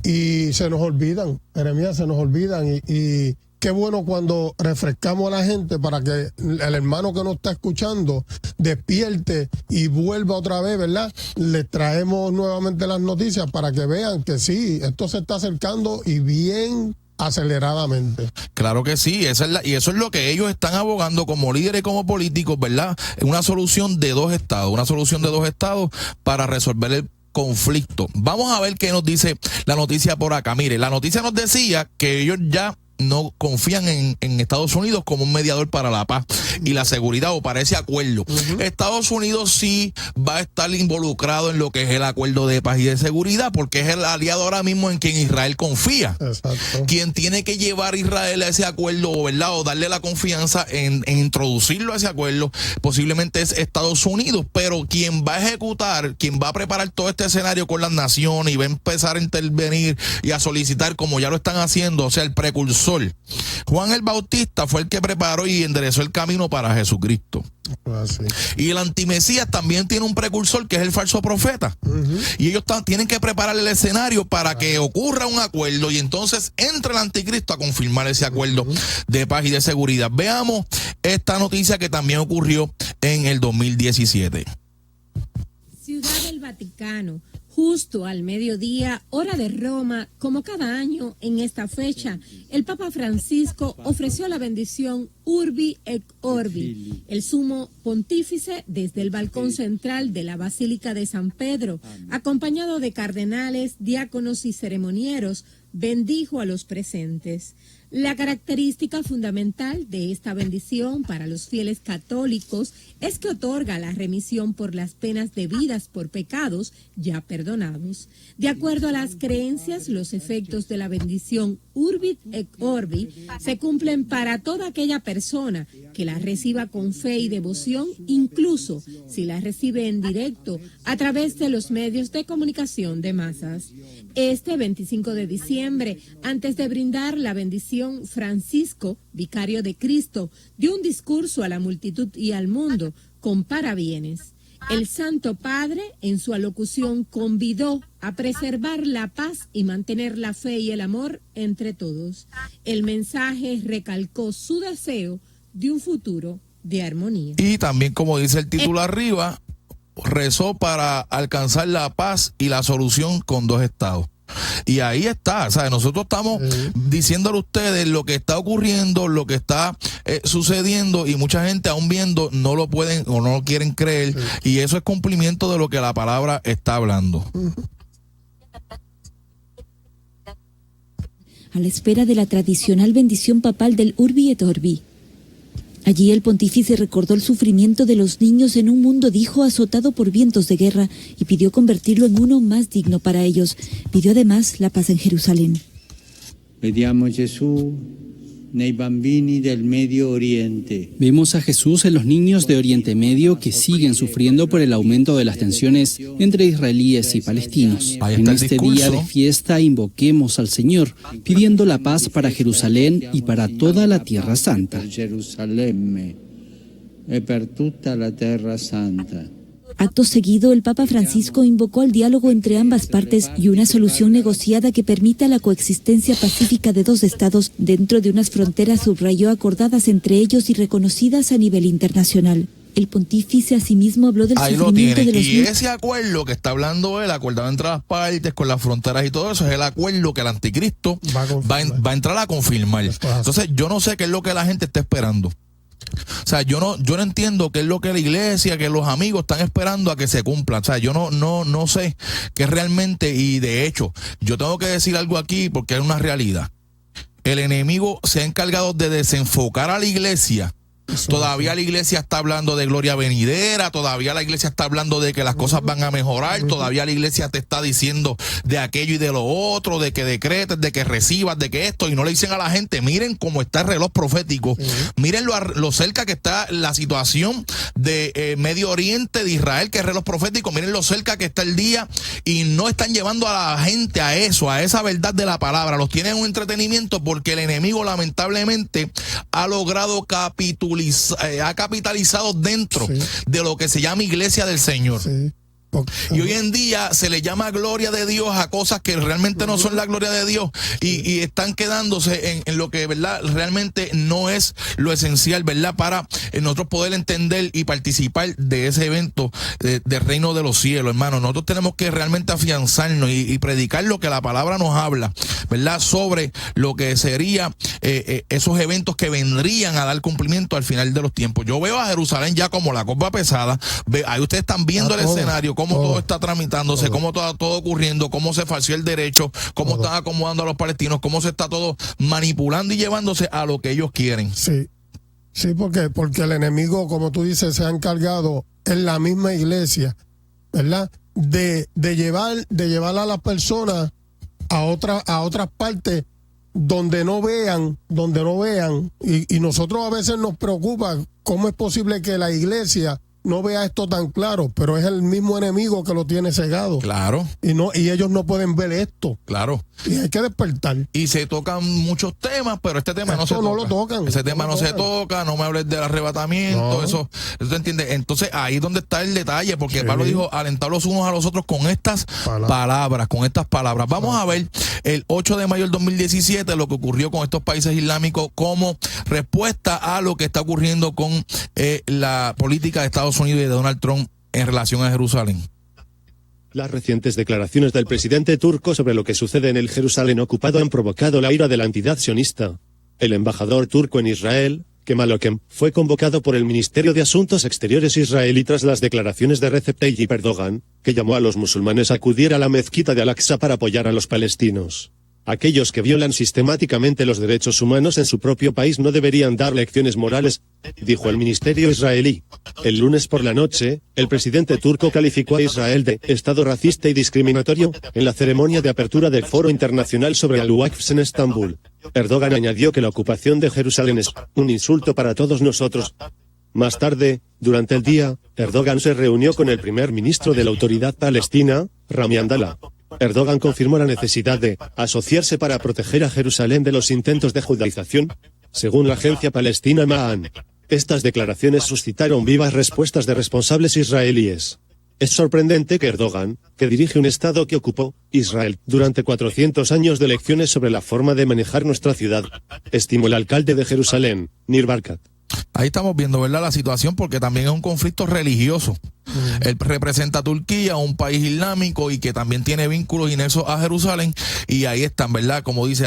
Speaker 2: y se nos olvidan, Jeremías, se nos olvidan y qué bueno cuando refrescamos a la gente para que el hermano que nos está escuchando despierte y vuelva otra vez, ¿verdad? Les traemos nuevamente las noticias para que vean que sí, esto se está acercando y bien aceleradamente.
Speaker 1: Claro que sí, y eso es lo que ellos están abogando como líderes y como políticos, ¿verdad? Una solución de dos estados para resolver el conflicto. Vamos a ver qué nos dice la noticia por acá. Mire, la noticia nos decía que ellos ya no confían en Estados Unidos como un mediador para la paz y la seguridad o para ese acuerdo. Estados Unidos sí va a estar involucrado en lo que es el acuerdo de paz y de seguridad, porque es el aliado ahora mismo en quien Israel confía.
Speaker 2: Exacto.
Speaker 1: Quien tiene que llevar a Israel a ese acuerdo, ¿verdad? O darle la confianza en introducirlo a ese acuerdo, posiblemente es Estados Unidos, pero quien va a ejecutar, quien va a preparar todo este escenario con las naciones y va a empezar a intervenir y a solicitar, como ya lo están haciendo, o sea, el precursor. Juan el Bautista fue el que preparó y enderezó el camino para Jesucristo. Y el antimesías también tiene un precursor que es el falso profeta. Y ellos tienen que preparar el escenario para que ocurra un acuerdo y entonces entre el anticristo a confirmar ese acuerdo de paz y de seguridad. Veamos esta noticia que también ocurrió en el 2017.
Speaker 3: Ciudad del Vaticano. Justo al mediodía, hora de Roma, como cada año en esta fecha, el Papa Francisco ofreció la bendición Urbi et Orbi, el sumo pontífice desde el balcón central de la Basílica de San Pedro, acompañado de cardenales, diáconos y ceremonieros, bendijo a los presentes. La característica fundamental de esta bendición para los fieles católicos es que otorga la remisión por las penas debidas por pecados ya perdonados. De acuerdo a las creencias, los efectos de la bendición Urbi et Orbi se cumplen para toda aquella persona que la reciba con fe y devoción, incluso si la recibe en directo a través de los medios de comunicación de masas. Este 25 de diciembre, antes de brindar la bendición, Francisco, vicario de Cristo, dio un discurso a la multitud y al mundo con parabienes. El Santo Padre, en su alocución, convidó a preservar la paz y mantener la fe y el amor entre todos. El mensaje recalcó su deseo de un futuro de armonía.
Speaker 1: Y también, como dice el título arriba, rezó para alcanzar la paz y la solución con dos estados. Y ahí está, ¿sabes? Nosotros estamos diciéndole a ustedes lo que está ocurriendo, lo que está sucediendo, y mucha gente aún viendo no lo pueden o no lo quieren creer, y eso es cumplimiento de lo que la palabra está hablando.
Speaker 4: A la espera de la tradicional bendición papal del Urbi et Orbi. Allí el pontífice recordó el sufrimiento de los niños en un mundo, dijo, azotado por vientos de guerra, y pidió convertirlo en uno más digno para ellos. Pidió además la paz en Jerusalén.
Speaker 6: Vediamo Gesù nei bambini del Medio Oriente.
Speaker 7: Vemos a Jesús en los niños de Oriente Medio que siguen sufriendo por el aumento de las tensiones entre israelíes y palestinos. En este día de fiesta invoquemos al Señor, pidiendo la paz para Jerusalén y para toda la Tierra Santa.
Speaker 4: Acto seguido, el Papa Francisco invocó al diálogo entre ambas partes y una solución negociada que permita la coexistencia pacífica de dos estados dentro de unas fronteras, subrayó, acordadas entre ellos y reconocidas a nivel internacional. El pontífice asimismo habló del sufrimiento de los
Speaker 1: niños. Y ese acuerdo que está hablando él, acordado entre las partes, con las fronteras y todo eso, es el acuerdo que el anticristo va a entrar a confirmar. Entonces, yo no sé qué es lo que la gente está esperando. O sea, yo no entiendo qué es lo que la iglesia, que los amigos están esperando a que se cumpla. O sea, yo no sé qué realmente, y de hecho, yo tengo que decir algo aquí porque es una realidad. El enemigo se ha encargado de desenfocar a la iglesia. Todavía la iglesia está hablando de gloria venidera, todavía la iglesia está hablando de que las cosas van a mejorar, todavía la iglesia te está diciendo de aquello y de lo otro, de que decretes, de que recibas, de que esto, y no le dicen a la gente, miren cómo está el reloj profético, miren lo cerca que está la situación de Medio Oriente, de Israel, que es reloj profético, miren lo cerca que está el día, y no están llevando a la gente a eso, a esa verdad de la palabra, los tienen en un entretenimiento porque el enemigo lamentablemente ha logrado ha capitalizado dentro de lo que se llama iglesia del Señor. Y hoy en día se le llama gloria de Dios a cosas que realmente no son la gloria de Dios, y están quedándose en lo que, ¿verdad?, realmente no es lo esencial, ¿verdad?, para nosotros poder entender y participar de ese evento del reino de los cielos, hermano. Nosotros tenemos que realmente afianzarnos y predicar lo que la palabra nos habla, ¿verdad?, sobre lo que sería esos eventos que vendrían a dar cumplimiento al final de los tiempos. Yo veo a Jerusalén ya como la copa pesada. Ahí ustedes están viendo el escenario, cómo todo está tramitándose, cómo está todo ocurriendo, cómo se falseó el derecho, cómo están acomodando a los palestinos, cómo se está todo manipulando y llevándose a lo que ellos quieren.
Speaker 2: Sí, porque el enemigo, como tú dices, se ha encargado en la misma iglesia, ¿verdad? De llevar a las personas a otras partes donde no vean, y nosotros a veces nos preocupa cómo es posible que la iglesia no vea esto tan claro, pero es el mismo enemigo que lo tiene cegado.
Speaker 1: Claro.
Speaker 2: Y ellos no pueden ver esto.
Speaker 1: Claro.
Speaker 2: Y hay que despertar.
Speaker 1: Y se tocan muchos temas, pero este tema no se toca.
Speaker 2: No lo tocan.
Speaker 1: Ese tema no se toca, no me hables del arrebatamiento, eso te entiendes. Entonces ahí es donde está el detalle, porque Pablo dijo, alentar los unos a los otros con estas palabras. Vamos a ver el 8 de mayo del 2017 lo que ocurrió con estos países islámicos como respuesta a lo que está ocurriendo con la política de Estados Unidos y de Donald Trump en relación a Jerusalén.
Speaker 5: Las recientes declaraciones del presidente turco sobre lo que sucede en el Jerusalén ocupado han provocado la ira de la entidad sionista. El embajador turco en Israel, Kemal Okem, fue convocado por el Ministerio de Asuntos Exteriores israelí tras las declaraciones de Recep Tayyip Erdogan, que llamó a los musulmanes a acudir a la mezquita de Al-Aqsa para apoyar a los palestinos. Aquellos que violan sistemáticamente los derechos humanos en su propio país no deberían dar lecciones morales, dijo el ministerio israelí. El lunes por la noche, el presidente turco calificó a Israel de Estado racista y discriminatorio en la ceremonia de apertura del Foro Internacional sobre al-Waqf en Estambul. Erdogan añadió que la ocupación de Jerusalén es un insulto para todos nosotros. Más tarde, durante el día, Erdogan se reunió con el primer ministro de la Autoridad Palestina, Rami Abdallah. Erdogan confirmó la necesidad de asociarse para proteger a Jerusalén de los intentos de judaización, según la agencia palestina Ma'an. Estas declaraciones suscitaron vivas respuestas de responsables israelíes. Es sorprendente que Erdogan, que dirige un estado que ocupó Israel durante 400 años de lecciones sobre la forma de manejar nuestra ciudad, estimó el alcalde de Jerusalén, Nir Barkat.
Speaker 1: Ahí estamos viendo, ¿verdad?, la situación, porque también es un conflicto religioso. Él representa a Turquía, un país islámico y que también tiene vínculos y nexos a Jerusalén, y ahí están, ¿verdad?, como dice,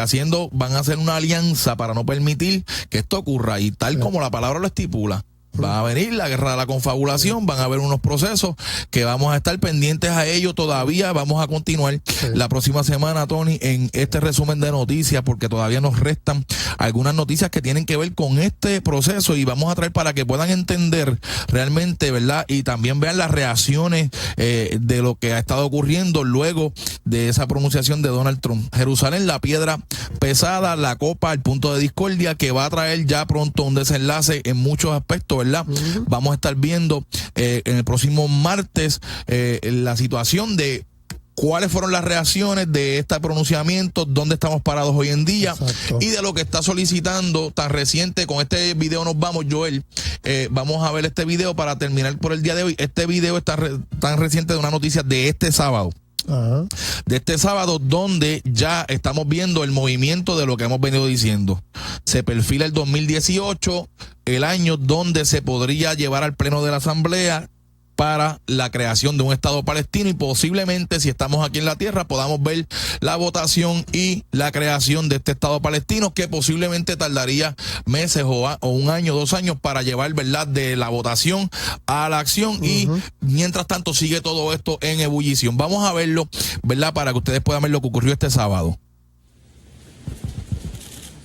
Speaker 1: van a hacer una alianza para no permitir que esto ocurra, y tal como la palabra lo estipula. Va a venir la guerra de la confabulación, van a haber unos procesos que vamos a estar pendientes a ello todavía. Vamos a continuar la próxima semana, Tony, en este resumen de noticias, porque todavía nos restan algunas noticias que tienen que ver con este proceso, y vamos a traer para que puedan entender realmente, ¿verdad?, y también vean las reacciones de lo que ha estado ocurriendo luego de esa pronunciación de Donald Trump. Jerusalén, la piedra pesada, la copa, el punto de discordia, que va a traer ya pronto un desenlace en muchos aspectos, ¿verdad? Vamos a estar viendo en el próximo martes la situación de cuáles fueron las reacciones de este pronunciamiento, dónde estamos parados hoy en día. Exacto. Y de lo que está solicitando tan reciente. Con este video nos vamos, Joel. Vamos a ver este video para terminar por el día de hoy. Este video está tan reciente de una noticia de este sábado. Ajá. De este sábado, donde ya estamos viendo el movimiento de lo que hemos venido diciendo. Se perfila el 2018, el año donde se podría llevar al pleno de la Asamblea para la creación de un Estado palestino, y posiblemente, si estamos aquí en la tierra, podamos ver la votación y la creación de este Estado palestino, que posiblemente tardaría meses o un año, 2 años para llevar, ¿verdad?, de la votación a la acción. Y mientras tanto sigue todo esto en ebullición. Vamos a verlo, ¿verdad?, para que ustedes puedan ver lo que ocurrió este sábado.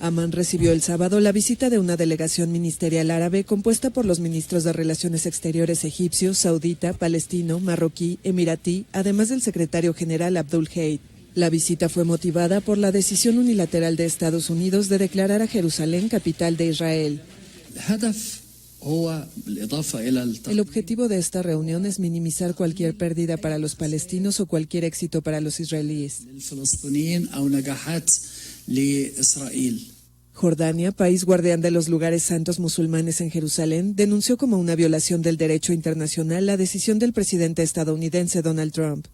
Speaker 8: Amán recibió el sábado la visita de una delegación ministerial árabe compuesta por los ministros de Relaciones Exteriores egipcio, saudita, palestino, marroquí, emiratí, además del secretario general Abdul Heid. La visita fue motivada por la decisión unilateral de Estados Unidos de declarar a Jerusalén capital de Israel. El objetivo de esta reunión es minimizar cualquier pérdida para los palestinos o cualquier éxito para los israelíes. Jordania, país guardián de los lugares santos musulmanes en Jerusalén, denunció como una violación del derecho internacional la decisión del presidente estadounidense Donald Trump.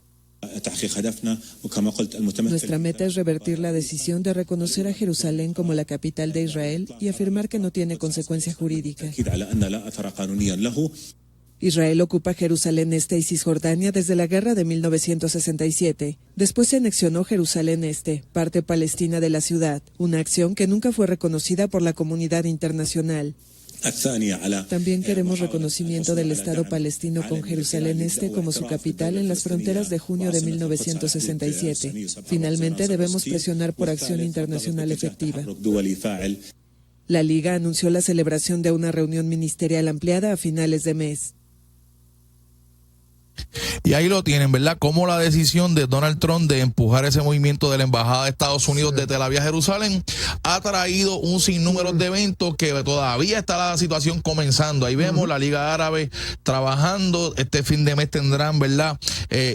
Speaker 8: Nuestra meta es revertir la decisión de reconocer a Jerusalén como la capital de Israel y afirmar que no tiene consecuencia jurídica. Israel ocupa Jerusalén Este y Cisjordania desde la guerra de 1967. Después se anexionó Jerusalén Este, parte palestina de la ciudad, una acción que nunca fue reconocida por la comunidad internacional. También queremos reconocimiento del Estado palestino con Jerusalén Este como su capital en las fronteras de junio de 1967. Finalmente debemos presionar por acción internacional efectiva. La Liga anunció la celebración de una reunión ministerial ampliada a finales de mes.
Speaker 1: Y ahí lo tienen, ¿verdad? Como la decisión de Donald Trump de empujar ese movimiento de la Embajada de Estados Unidos de Tel Aviv a Jerusalén ha traído un sinnúmero de eventos que todavía está la situación comenzando. Ahí vemos la Liga Árabe trabajando. Este fin de mes tendrán, ¿verdad?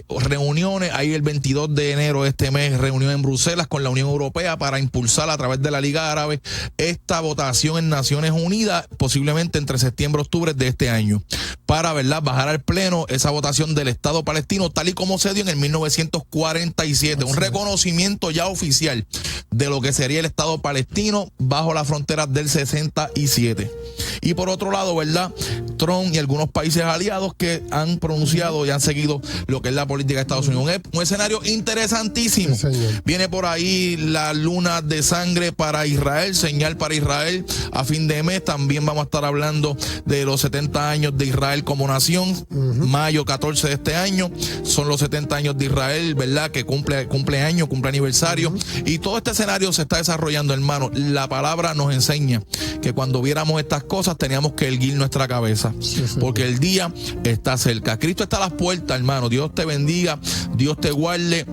Speaker 1: Reuniones. Ahí el 22 de enero de este mes, reunión en Bruselas con la Unión Europea para impulsar a través de la Liga Árabe esta votación en Naciones Unidas, posiblemente entre septiembre y octubre de este año, para, ¿verdad?, bajar al pleno esa votación del Estado palestino tal y como se dio en el 1947, un reconocimiento ya oficial de lo que sería el Estado palestino bajo las fronteras del 67. Y por otro lado, ¿verdad?, Trump y algunos países aliados que han pronunciado y han seguido lo que es la política de Estados Unidos. Un escenario interesantísimo. Viene por ahí la luna de sangre para Israel, señal para Israel a fin de mes. También vamos a estar hablando de los 70 años de Israel como nación, mayo 14 de este año, son los 70 años de Israel, ¿verdad?, que cumple aniversario, y todo este escenario se está desarrollando, hermano. La palabra nos enseña que cuando viéramos estas cosas teníamos que erguir nuestra cabeza, porque el día está cerca. Cristo está a las puertas, hermano. Dios te bendiga, Dios te guarde.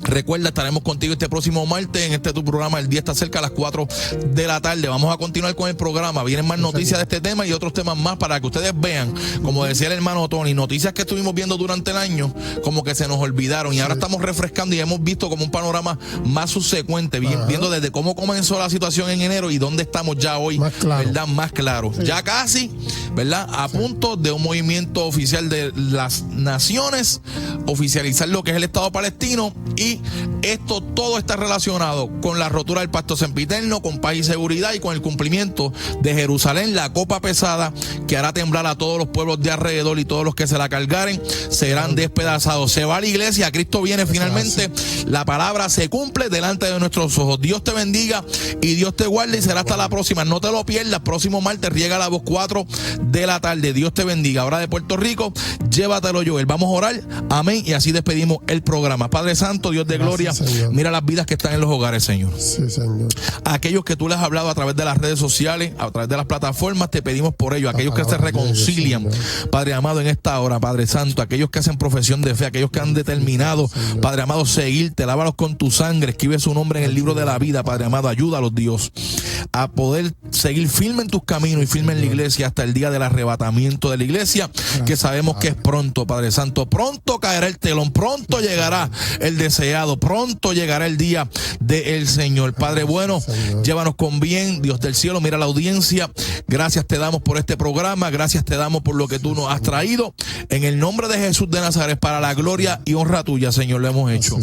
Speaker 1: Recuerda, estaremos contigo este próximo martes en tu programa. El día está cerca a las 4 de la tarde. Vamos a continuar con el programa. Vienen más noticias de este tema y otros temas más para que ustedes vean, como decía el hermano Tony, noticias que estuvimos viendo durante el año como que se nos olvidaron y ahora estamos refrescando y hemos visto como un panorama más subsecuente, viendo desde cómo comenzó la situación en enero y dónde estamos ya hoy, ¿verdad?, más claro. Ya casi, ¿verdad?, a punto de un movimiento oficial de las naciones, oficializar lo que es el Estado palestino, y esto todo está relacionado con la rotura del pacto sempiterno, con paz y seguridad y con el cumplimiento de Jerusalén, la copa pesada que hará temblar a todos los pueblos de alrededor, y todos los que se la cargaren serán despedazados. Se va la iglesia, Cristo viene finalmente, la palabra se cumple delante de nuestros ojos. Dios te bendiga y Dios te guarde, y será hasta la próxima. No te lo pierdas, próximo martes, riega la voz 4 de la tarde. Dios te bendiga. Ahora de Puerto Rico, llévatelo, Joel. Vamos a orar, amén, y así despedimos el programa. Padre Santo, Dios de gloria, Señor, mira las vidas que están en los hogares, Señor. Sí, Señor. A aquellos que tú les has hablado a través de las redes sociales, a través de las plataformas, te pedimos por ellos. Aquellos que se reconcilian, Padre amado, en esta hora, Padre Santo, aquellos que hacen profesión de fe, aquellos que han determinado, Padre amado, seguirte, lávalos con tu sangre, escribe su nombre en el libro de la vida, Padre amado, ayúdalos, Dios, a poder seguir firme en tus caminos y firme en la iglesia hasta el día del arrebatamiento de la iglesia, que sabemos que es pronto, Padre Santo. Pronto caerá el telón, pronto llegará el deseado, pronto llegará el día del Señor. Padre bueno, llévanos con bien, Dios del cielo, mira la audiencia. Gracias te damos por este programa, gracias te damos por lo que tú nos has traído. En el nombre de Jesús de Nazaret, para la gloria y honra tuya, Señor, lo hemos hecho.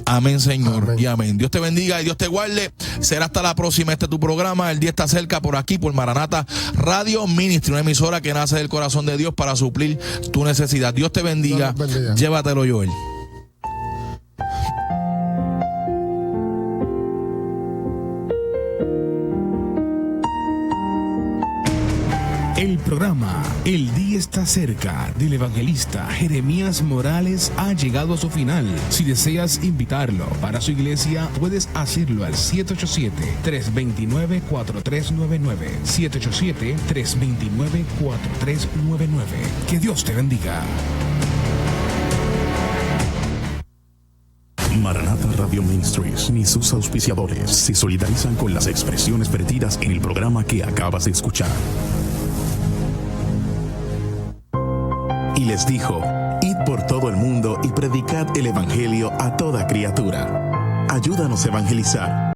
Speaker 1: Amén, Señor, amén. Y amén. Dios te bendiga y Dios te guarde. Será hasta la próxima. Este es tu programa. El día está cerca, por aquí, por Maranata Radio Ministry, una emisora que nace del corazón de Dios para suplir tu necesidad. Dios te bendiga. Llévatelo, Joel.
Speaker 9: El programa El Día Está Cerca del evangelista Jeremías Morales ha llegado a su final. Si deseas invitarlo para su iglesia, puedes hacerlo al 787-329-4399. 787-329-4399. Que Dios te bendiga. Maranata Radio Ministries ni sus auspiciadores se solidarizan con las expresiones vertidas en el programa que acabas de escuchar. Y les dijo: id por todo el mundo y predicad el evangelio a toda criatura. Ayúdanos a evangelizar.